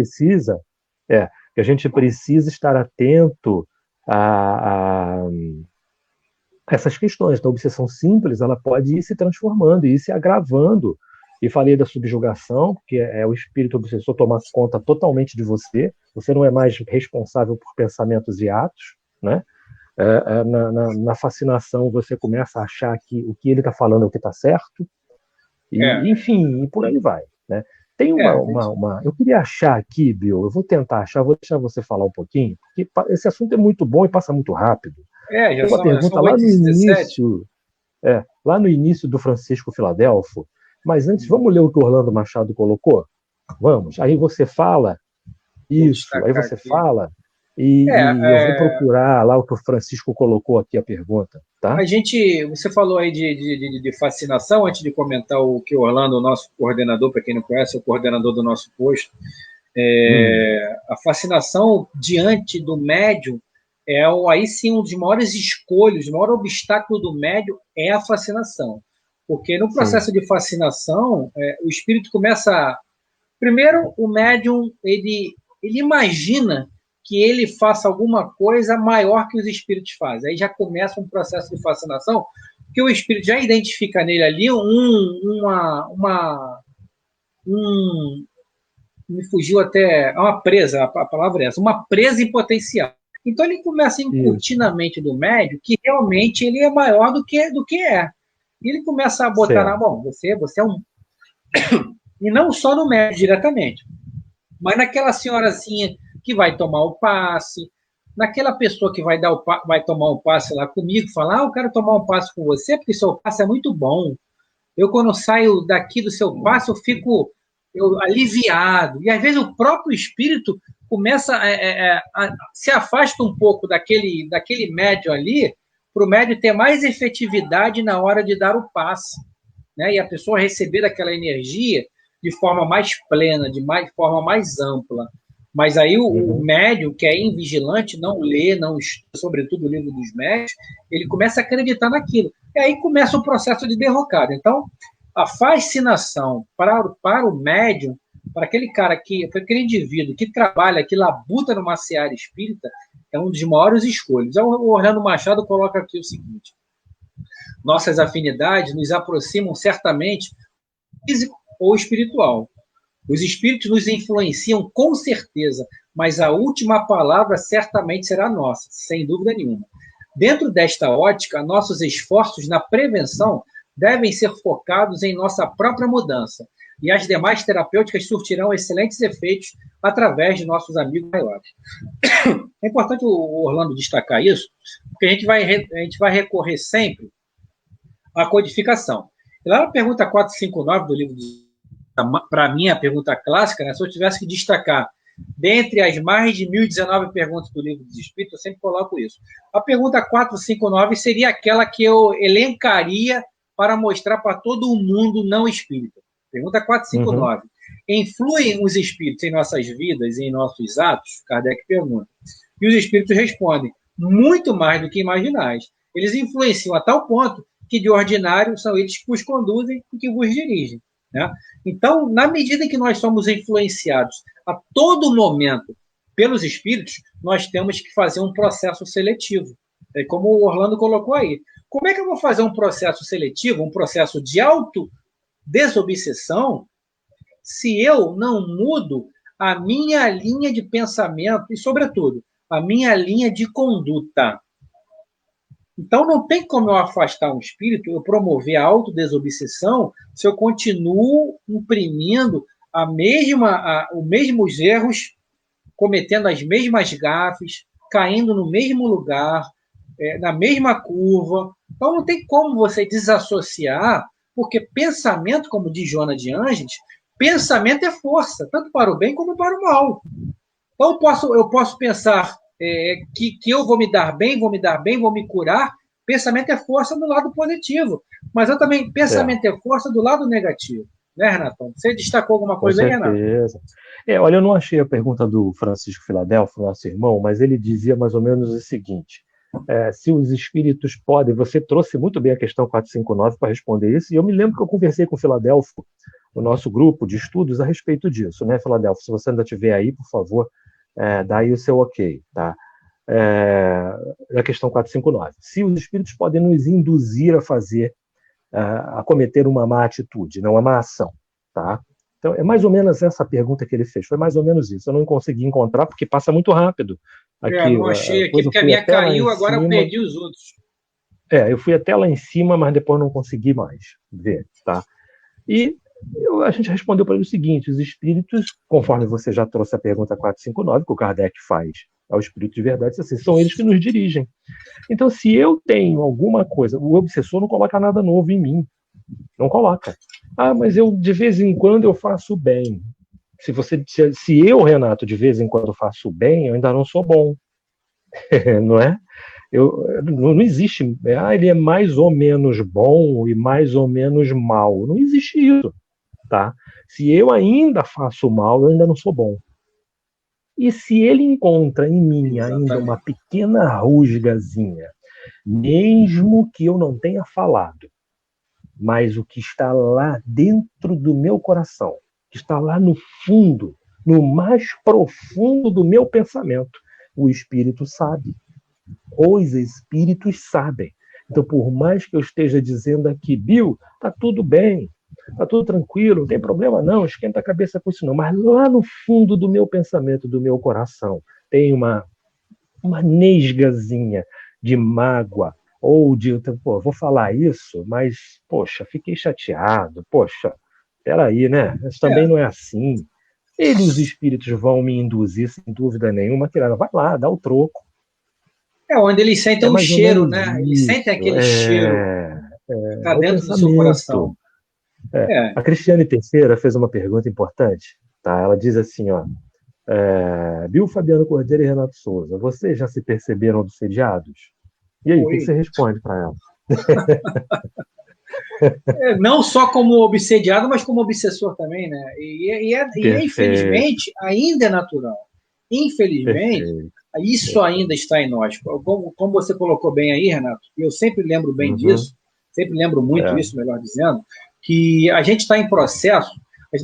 Que a gente precisa estar atento a essas questões. Então, a obsessão simples, ela pode ir se transformando, ir se agravando. E falei da subjugação, que é o espírito obsessor tomar conta totalmente de você. Você não é mais responsável por pensamentos e atos, né? Na fascinação você começa a achar que o que ele está falando é o que está certo, enfim, e por aí vai, né? Tem eu queria achar aqui, Bill, eu vou tentar achar, vou deixar você falar um pouquinho, porque esse assunto é muito bom e passa muito rápido. Já Tem uma pergunta lá no 8h17. início, lá no início do Francisco Filadelfo, mas antes vamos ler o que o Orlando Machado colocou? Vamos, aí você fala isso, aí você aqui. fala e eu vou procurar lá o que o Francisco colocou aqui, a pergunta, tá? Você falou aí de fascinação, antes de comentar o que o Orlando, o nosso coordenador, para quem não conhece, é o coordenador do nosso posto. A fascinação diante do médium aí sim, um dos maiores escolhos, o maior obstáculo do médium é a fascinação. Porque no processo de fascinação, o espírito começa... Primeiro, o médium, ele imagina que ele faça alguma coisa maior que os espíritos fazem. Aí já começa um processo de fascinação, que o espírito já identifica nele ali me fugiu até... uma presa, a palavra é essa, uma presa em potencial. Então ele começa a incutir na mente do médium que realmente ele é maior do que é. E ele começa a botar na mão, você é um... E não só no médium diretamente, mas naquela senhorazinha que vai tomar o passe, naquela pessoa que vai tomar um passe lá comigo, falar, eu quero tomar um passe com você, porque seu passe é muito bom. Eu, quando saio daqui do seu passe, eu fico aliviado. E, às vezes, o próprio espírito começa se afasta um pouco daquele médium ali, para o médium ter mais efetividade na hora de dar o passe, né? E a pessoa receber aquela energia de forma mais plena, de forma mais ampla. Mas aí o médium, que é invigilante, não lê, não estuda, sobretudo o livro dos médios, ele começa a acreditar naquilo. E aí começa o processo de derrocada. Então, a fascinação para o médium, para aquele cara, para aquele indivíduo que trabalha, que labuta numa seara espírita, é um dos maiores escolhos. O Orlando Machado coloca aqui o seguinte: nossas afinidades nos aproximam certamente físico ou espiritual. Os espíritos nos influenciam com certeza, mas a última palavra certamente será nossa, sem dúvida nenhuma. Dentro desta ótica, nossos esforços na prevenção devem ser focados em nossa própria mudança, e as demais terapêuticas surtirão excelentes efeitos através de nossos amigos maiores. É importante o Orlando destacar isso, porque a gente vai recorrer sempre à codificação. E lá na pergunta 459 do livro dos... Para mim, a pergunta clássica, né? Se eu tivesse que destacar dentre as mais de 1.019 perguntas do livro dos Espíritos, eu sempre coloco isso. A pergunta 459 seria aquela que eu elencaria para mostrar para todo o mundo não espírita. Pergunta 459. Influem os espíritos em nossas vidas e em nossos atos? Kardec pergunta. E os espíritos respondem, muito mais do que imaginais. Eles influenciam a tal ponto que, de ordinário, são eles que os conduzem e que vos dirigem. Né? Então, na medida em que nós somos influenciados a todo momento pelos espíritos, nós temos que fazer um processo seletivo. É como o Orlando colocou aí. Como é que eu vou fazer um processo seletivo, um processo de autodesobsessão, se eu não mudo a minha linha de pensamento e, sobretudo, a minha linha de conduta? Então, não tem como eu afastar um espírito, eu promover a autodesobsessão, se eu continuo imprimindo os mesmos erros, cometendo as mesmas gafes, caindo no mesmo lugar, na mesma curva. Então, não tem como você desassociar, porque pensamento, como diz Joana de Ângeles, pensamento é força, tanto para o bem como para o mal. Então, eu posso pensar que eu vou me dar bem, vou me curar. Pensamento é força do lado positivo. Mas eu também, pensamento é força do lado negativo. Né, Renatão? Você destacou alguma coisa aí, Renato? Com certeza. Olha, eu não achei a pergunta do Francisco Filadelfo, nosso irmão, mas ele dizia mais ou menos o seguinte: se os espíritos podem, você trouxe muito bem a questão 459 para responder isso, e eu me lembro que eu conversei com o Filadelfo, no nosso grupo de estudos, a respeito disso, né, Filadelfo? Se você ainda estiver aí, por favor, dá aí o seu ok, tá? Da questão 459. Se os espíritos podem nos induzir a cometer uma má atitude, não uma má ação, tá? Então, é mais ou menos essa pergunta que ele fez, foi mais ou menos isso. Eu não consegui encontrar porque passa muito rápido. aqui, não achei aqui, coisa, porque a fui minha até lá caiu, em agora eu cima. perdi os outros. Eu fui até lá em cima, mas depois não consegui mais ver, tá? E a gente respondeu para ele o seguinte: os espíritos, conforme você já trouxe a pergunta 459, que o Kardec faz ao espírito de verdade, assim, são eles que nos dirigem. Então, se eu tenho alguma coisa, o obsessor não coloca nada novo em mim, não coloca. Ah, mas eu de vez em quando eu faço bem. Se eu, Renato, de vez em quando faço bem, eu ainda não sou bom, não é? Não existe, ele é mais ou menos bom e mais ou menos mal. Não existe isso, tá? Se eu ainda faço mal, eu ainda não sou bom. E se ele encontra em mim ainda uma pequena rusgazinha, mesmo que eu não tenha falado, mas o que está lá dentro do meu coração, que está lá no fundo, no mais profundo do meu pensamento, o espírito sabe. Os espíritos sabem. Então, por mais que eu esteja dizendo aqui, Bill, tá tudo bem, tá tudo tranquilo, não tem problema não, esquenta a cabeça com isso não, mas lá no fundo do meu pensamento, do meu coração, tem uma nesgazinha de mágoa, ou de, pô, vou falar isso, mas, poxa, fiquei chateado, poxa, peraí, né? Isso também não é assim. Os espíritos, vão me induzir, sem dúvida nenhuma, que vai lá, dá o troco. Onde eles sentem o Mais ou cheiro, menos né? Eles sentem isso. aquele cheiro que está O dentro do seu coração. pensamento. A Cristiane Terceira fez uma pergunta importante. Tá? Ela diz assim, ó, Bill, Fabiano Cordeiro e Renato Souza, vocês já se perceberam obsediados? E aí, o que você responde para ela? Não só como obsediado, mas como obsessor também, né? E infelizmente, ainda é natural. Infelizmente, isso ainda está em nós. Como você colocou bem aí, Renato, eu sempre lembro bem disso, sempre lembro muito isso, melhor dizendo, que a gente está em processo,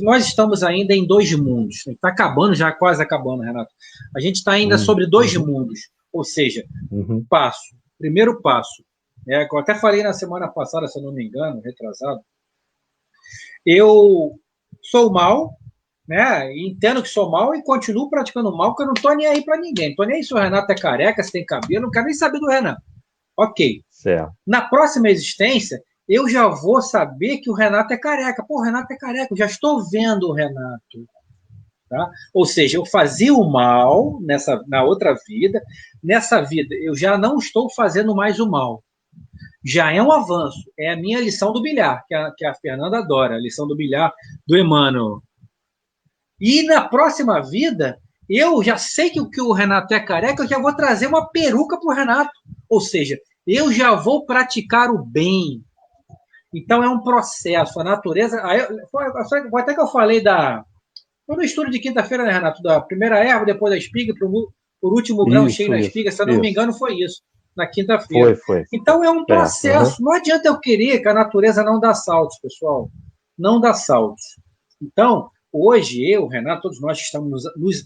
nós estamos ainda em dois mundos. Está acabando, já quase acabando, Renato. A gente está ainda sobre dois mundos. Ou seja, primeiro passo, eu até falei na semana passada, se eu não me engano, retrasado, eu sou mal, né? Entendo que sou mal e continuo praticando mal, porque eu não estou nem aí para ninguém. Não estou nem aí se o Renato é careca, se tem cabelo, não quero nem saber do Renato. Ok. Certo. Na próxima existência, eu já vou saber que o Renato é careca. Pô, o Renato é careca, eu já estou vendo o Renato. Tá? Ou seja, eu fazia o mal na outra vida, nessa vida eu já não estou fazendo mais o mal. Já é um avanço. É a minha lição do bilhar, que a Fernanda adora, a lição do bilhar do Emmanuel. E na próxima vida, eu já sei que o Renato é careca, eu já vou trazer uma peruca para o Renato. Ou seja, eu já vou praticar o bem. Então é um processo. A natureza. Foi até que eu falei no estudo de quinta-feira, né, Renato? Da primeira erva, depois da espiga, por último grão cheio na espiga. Se eu não me engano, foi isso. Na quinta-feira. Foi. Então é um processo. Não adianta eu querer que a natureza não dá saltos, pessoal. Não dá saltos. Então, hoje, eu, Renato, todos nós que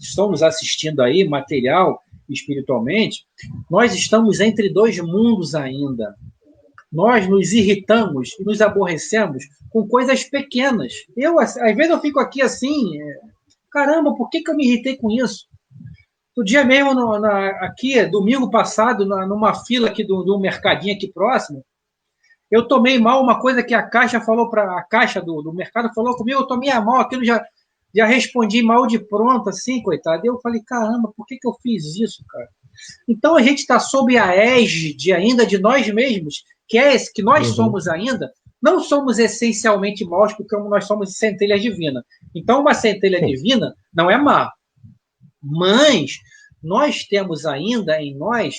estamos assistindo aí, material, espiritualmente, nós estamos entre dois mundos ainda. Nós nos irritamos e nos aborrecemos com coisas pequenas. Às vezes eu fico aqui assim, caramba, por que eu me irritei com isso? No dia mesmo, aqui, domingo passado, numa fila aqui do mercadinho aqui próximo, eu tomei mal uma coisa que a caixa falou a caixa do mercado falou comigo, eu tomei a mal, aquilo já respondi mal de pronto, assim, coitado. E eu falei, caramba, por que eu fiz isso, cara? Então a gente está sob a égide ainda de nós mesmos, que nós somos ainda, não somos essencialmente maus, porque nós somos centelha divina. Então uma centelha divina não é má, mas nós temos ainda em nós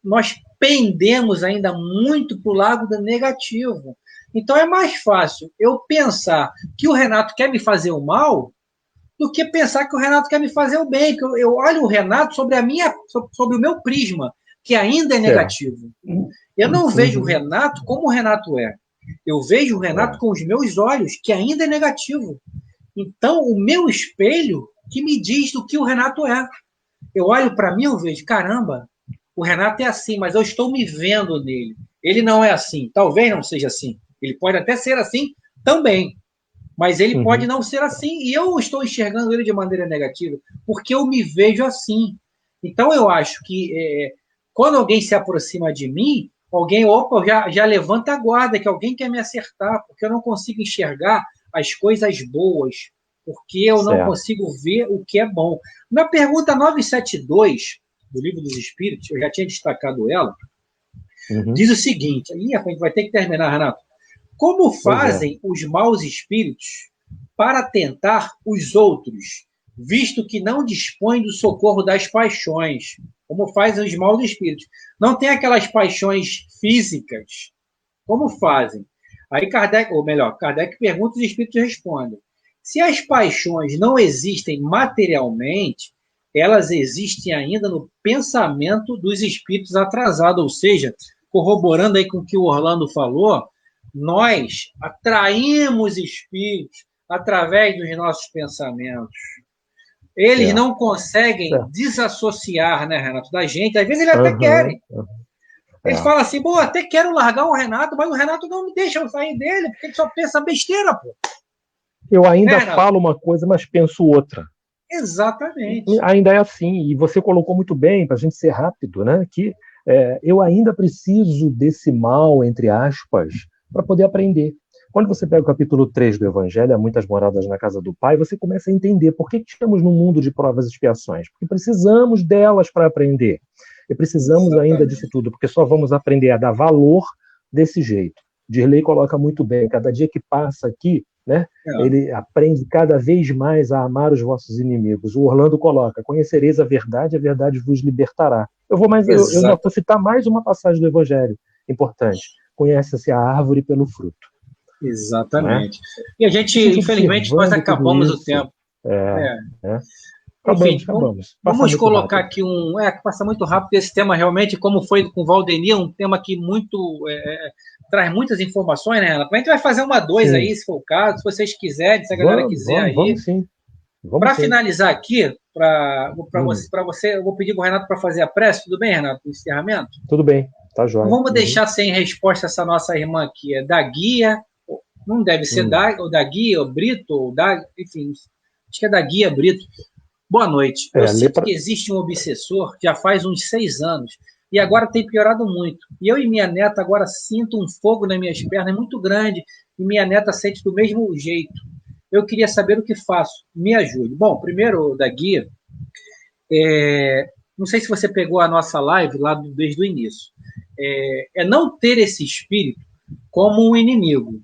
nós pendemos ainda muito para o lado do negativo. Então é mais fácil eu pensar que o Renato quer me fazer o mal do que pensar que o Renato quer me fazer o bem. Porque eu olho o Renato sobre o meu prisma, que ainda é negativo. Eu não vejo o Renato como o Renato é. Eu vejo o Renato com os meus olhos, que ainda é negativo. Então, o meu espelho que me diz do que o Renato é. Eu olho para mim e vejo, caramba, o Renato é assim, mas eu estou me vendo nele. Ele não é assim. Talvez não seja assim. Ele pode até ser assim também. Mas ele pode não ser assim, e eu estou enxergando ele de maneira negativa, porque eu me vejo assim. Então, eu acho que quando alguém se aproxima de mim, alguém, já levanta a guarda, que alguém quer me acertar, porque eu não consigo enxergar as coisas boas, porque eu não consigo ver o que é bom. Na pergunta 972 do Livro dos Espíritos, eu já tinha destacado ela, diz o seguinte, a gente vai ter que terminar, Renato. Como fazem os maus espíritos para tentar os outros, visto que não dispõem do socorro das paixões? Como fazem os maus espíritos? Não tem aquelas paixões físicas. Como fazem? Aí Kardec, ou melhor, Kardec pergunta e os espíritos respondem. Se as paixões não existem materialmente, elas existem ainda no pensamento dos espíritos atrasados, ou seja, corroborando aí com o que o Orlando falou, nós atraímos espíritos através dos nossos pensamentos. Eles não conseguem desassociar, né, Renato, da gente. Às vezes eles até querem. Eles falam assim, pô, até quero largar o Renato, mas o Renato não me deixa eu sair dele, porque ele só pensa besteira, pô. Eu ainda falo uma coisa, mas penso outra. Exatamente. Ainda é assim, e você colocou muito bem, para a gente ser rápido, né, que eu ainda preciso desse mal, entre aspas, para poder aprender. Quando você pega o capítulo 3 do Evangelho, Há Muitas Moradas na Casa do Pai, você começa a entender por que estamos num mundo de provas e expiações. Porque precisamos delas para aprender. E precisamos ainda disso tudo, porque só vamos aprender a dar valor desse jeito. Dirley coloca muito bem, cada dia que passa aqui, né, ele aprende cada vez mais a amar os vossos inimigos. O Orlando coloca, conhecereis a verdade vos libertará. Eu ainda vou citar mais uma passagem do Evangelho importante. Conhece-se a árvore pelo fruto. Exatamente. Né? E a gente, infelizmente, nós acabamos o tempo. Acabamos. Vamos colocar rápido. Aqui que passa muito rápido esse tema realmente, como foi com o Valdemir, um tema que traz muitas informações, né? A gente vai fazer uma 2 aí, se for o caso, se vocês quiserem, se a galera quiser aí. Vamos sim. Para finalizar aqui, para você, eu vou pedir para o Renato para fazer a prece, tudo bem, Renato, no encerramento? Tudo bem, tá jóia. Então, vamos deixar sem resposta essa nossa irmã aqui, da Guia, não deve ser ou da Guia, ou Brito, ou da, enfim, acho que é da Guia Brito. Boa noite. Eu sinto que existe um obsessor já faz uns 6 anos e agora tem piorado muito. E eu e minha neta agora sinto um fogo nas minhas pernas muito grande e minha neta sente do mesmo jeito. Eu queria saber o que faço. Me ajude. Bom, primeiro, da Guia, não sei se você pegou a nossa live lá desde o início. É não ter esse espírito como um inimigo.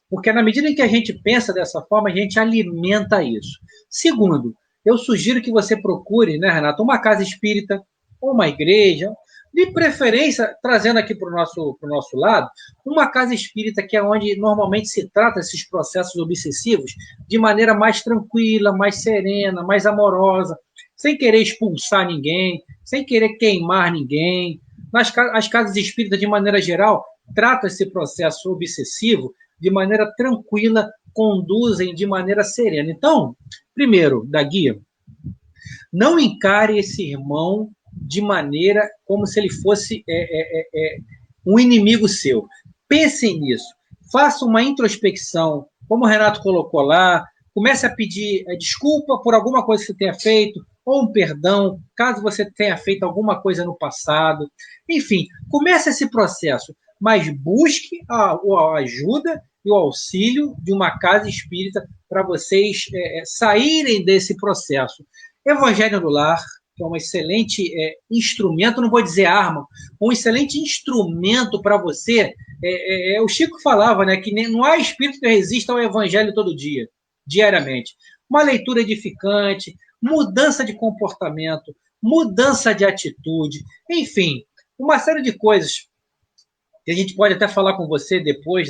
Porque na medida em que a gente pensa dessa forma, a gente alimenta isso. Segundo, eu sugiro que você procure, né, Renato, uma casa espírita ou uma igreja, de preferência, trazendo aqui para o nosso lado, uma casa espírita que é onde normalmente se trata esses processos obsessivos de maneira mais tranquila, mais serena, mais amorosa, sem querer expulsar ninguém, sem querer queimar ninguém. As casas espíritas, de maneira geral, tratam esse processo obsessivo de maneira tranquila, conduzem de maneira serena. Então, primeiro, da Guia, não encare esse irmão de maneira como se ele fosse um inimigo seu. Pensem nisso. Faça uma introspecção, como o Renato colocou lá, comece a pedir desculpa por alguma coisa que você tenha feito, ou um perdão, caso você tenha feito alguma coisa no passado. Enfim, comece esse processo, mas busque a ajuda e o auxílio de uma casa espírita para vocês saírem desse processo. Evangelho no Lar, que é um excelente instrumento, não vou dizer arma, um excelente instrumento para você. O Chico falava, né, que não há espírito que resista ao Evangelho todo dia, diariamente. Uma leitura edificante, mudança de comportamento, mudança de atitude, enfim, uma série de coisas que a gente pode até falar com você depois,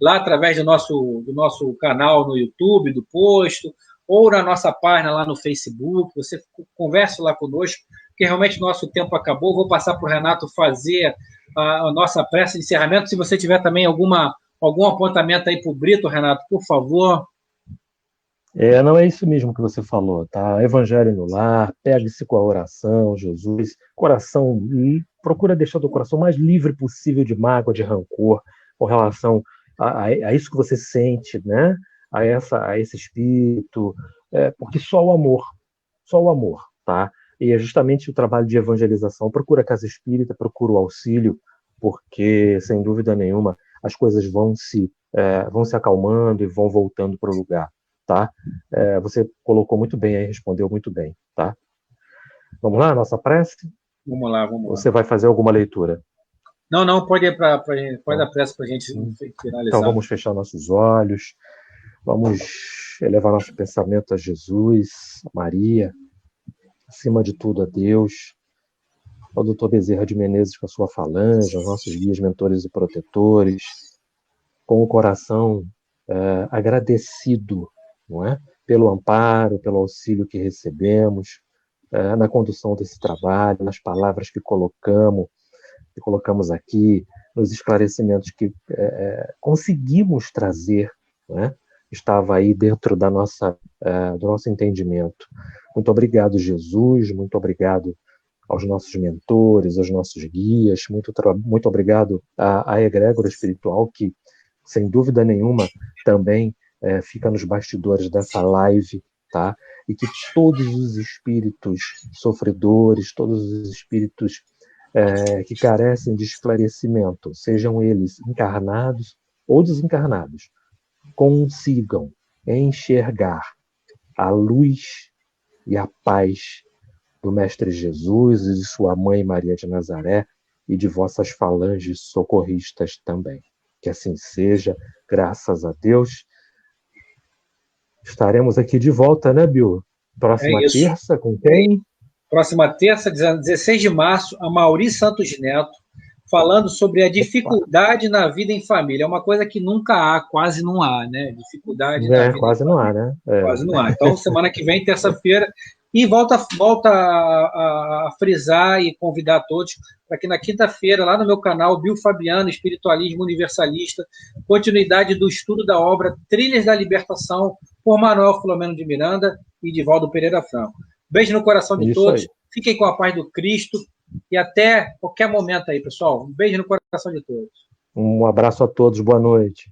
lá através do nosso canal no YouTube, do Posto, ou na nossa página lá no Facebook, você conversa lá conosco, porque realmente nosso tempo acabou. Vou passar para o Renato fazer a nossa prece de encerramento. Se você tiver também algum apontamento aí para o Brito, Renato, por favor. Não é isso mesmo que você falou, tá? Evangelho no lar, pegue-se com a oração, Jesus, procura deixar o teu coração mais livre possível de mágoa, de rancor, com relação a isso que você sente, né? A esse espírito, porque só o amor, tá? E é justamente o trabalho de evangelização. Procura a casa espírita, procura o auxílio, porque, sem dúvida nenhuma, as coisas vão se acalmando e vão voltando para o lugar, tá? Você colocou muito bem aí, respondeu muito bem, tá? Vamos lá, nossa prece? Vamos lá, vamos lá. Você vai fazer alguma leitura? Não, pode ir pode dar pressa para a gente finalizar. Então vamos fechar nossos olhos, vamos elevar nosso pensamento a Jesus, a Maria, acima de tudo a Deus, ao Dr. Bezerra de Menezes com a sua falange, aos nossos guias, mentores e protetores, com o coração agradecido, não é? Pelo amparo, pelo auxílio que recebemos, na condução desse trabalho, nas palavras que colocamos aqui, nos esclarecimentos que conseguimos trazer, né? Estava aí dentro do nosso entendimento. Muito obrigado, Jesus, muito obrigado aos nossos mentores, aos nossos guias, muito obrigado à egrégora espiritual que, sem dúvida nenhuma, também fica nos bastidores dessa live, tá? E que todos os espíritos sofredores, todos os espíritos que carecem de esclarecimento, sejam eles encarnados ou desencarnados, consigam enxergar a luz e a paz do Mestre Jesus e de sua mãe Maria de Nazaré e de vossas falanges socorristas também. Que assim seja, graças a Deus. Estaremos aqui de volta, né, Bill? Próxima terça, com quem? Próxima terça, 16 de março, a Mauri Santos Neto, falando sobre a dificuldade na vida em família. É uma coisa que nunca há, quase não há, né? Dificuldade na vida quase não há, né? Quase não há. Então, semana que vem, terça-feira, e volta a frisar e convidar todos para que na quinta-feira, lá no meu canal, Bill Fabiano, Espiritualismo Universalista, continuidade do estudo da obra Trilhas da Libertação, por Manuel Filomeno de Miranda e Divaldo Pereira Franco. Beijo no coração de todos, aí. Fiquem com a paz do Cristo e até qualquer momento aí, pessoal. Um beijo no coração de todos. Um abraço a todos, boa noite.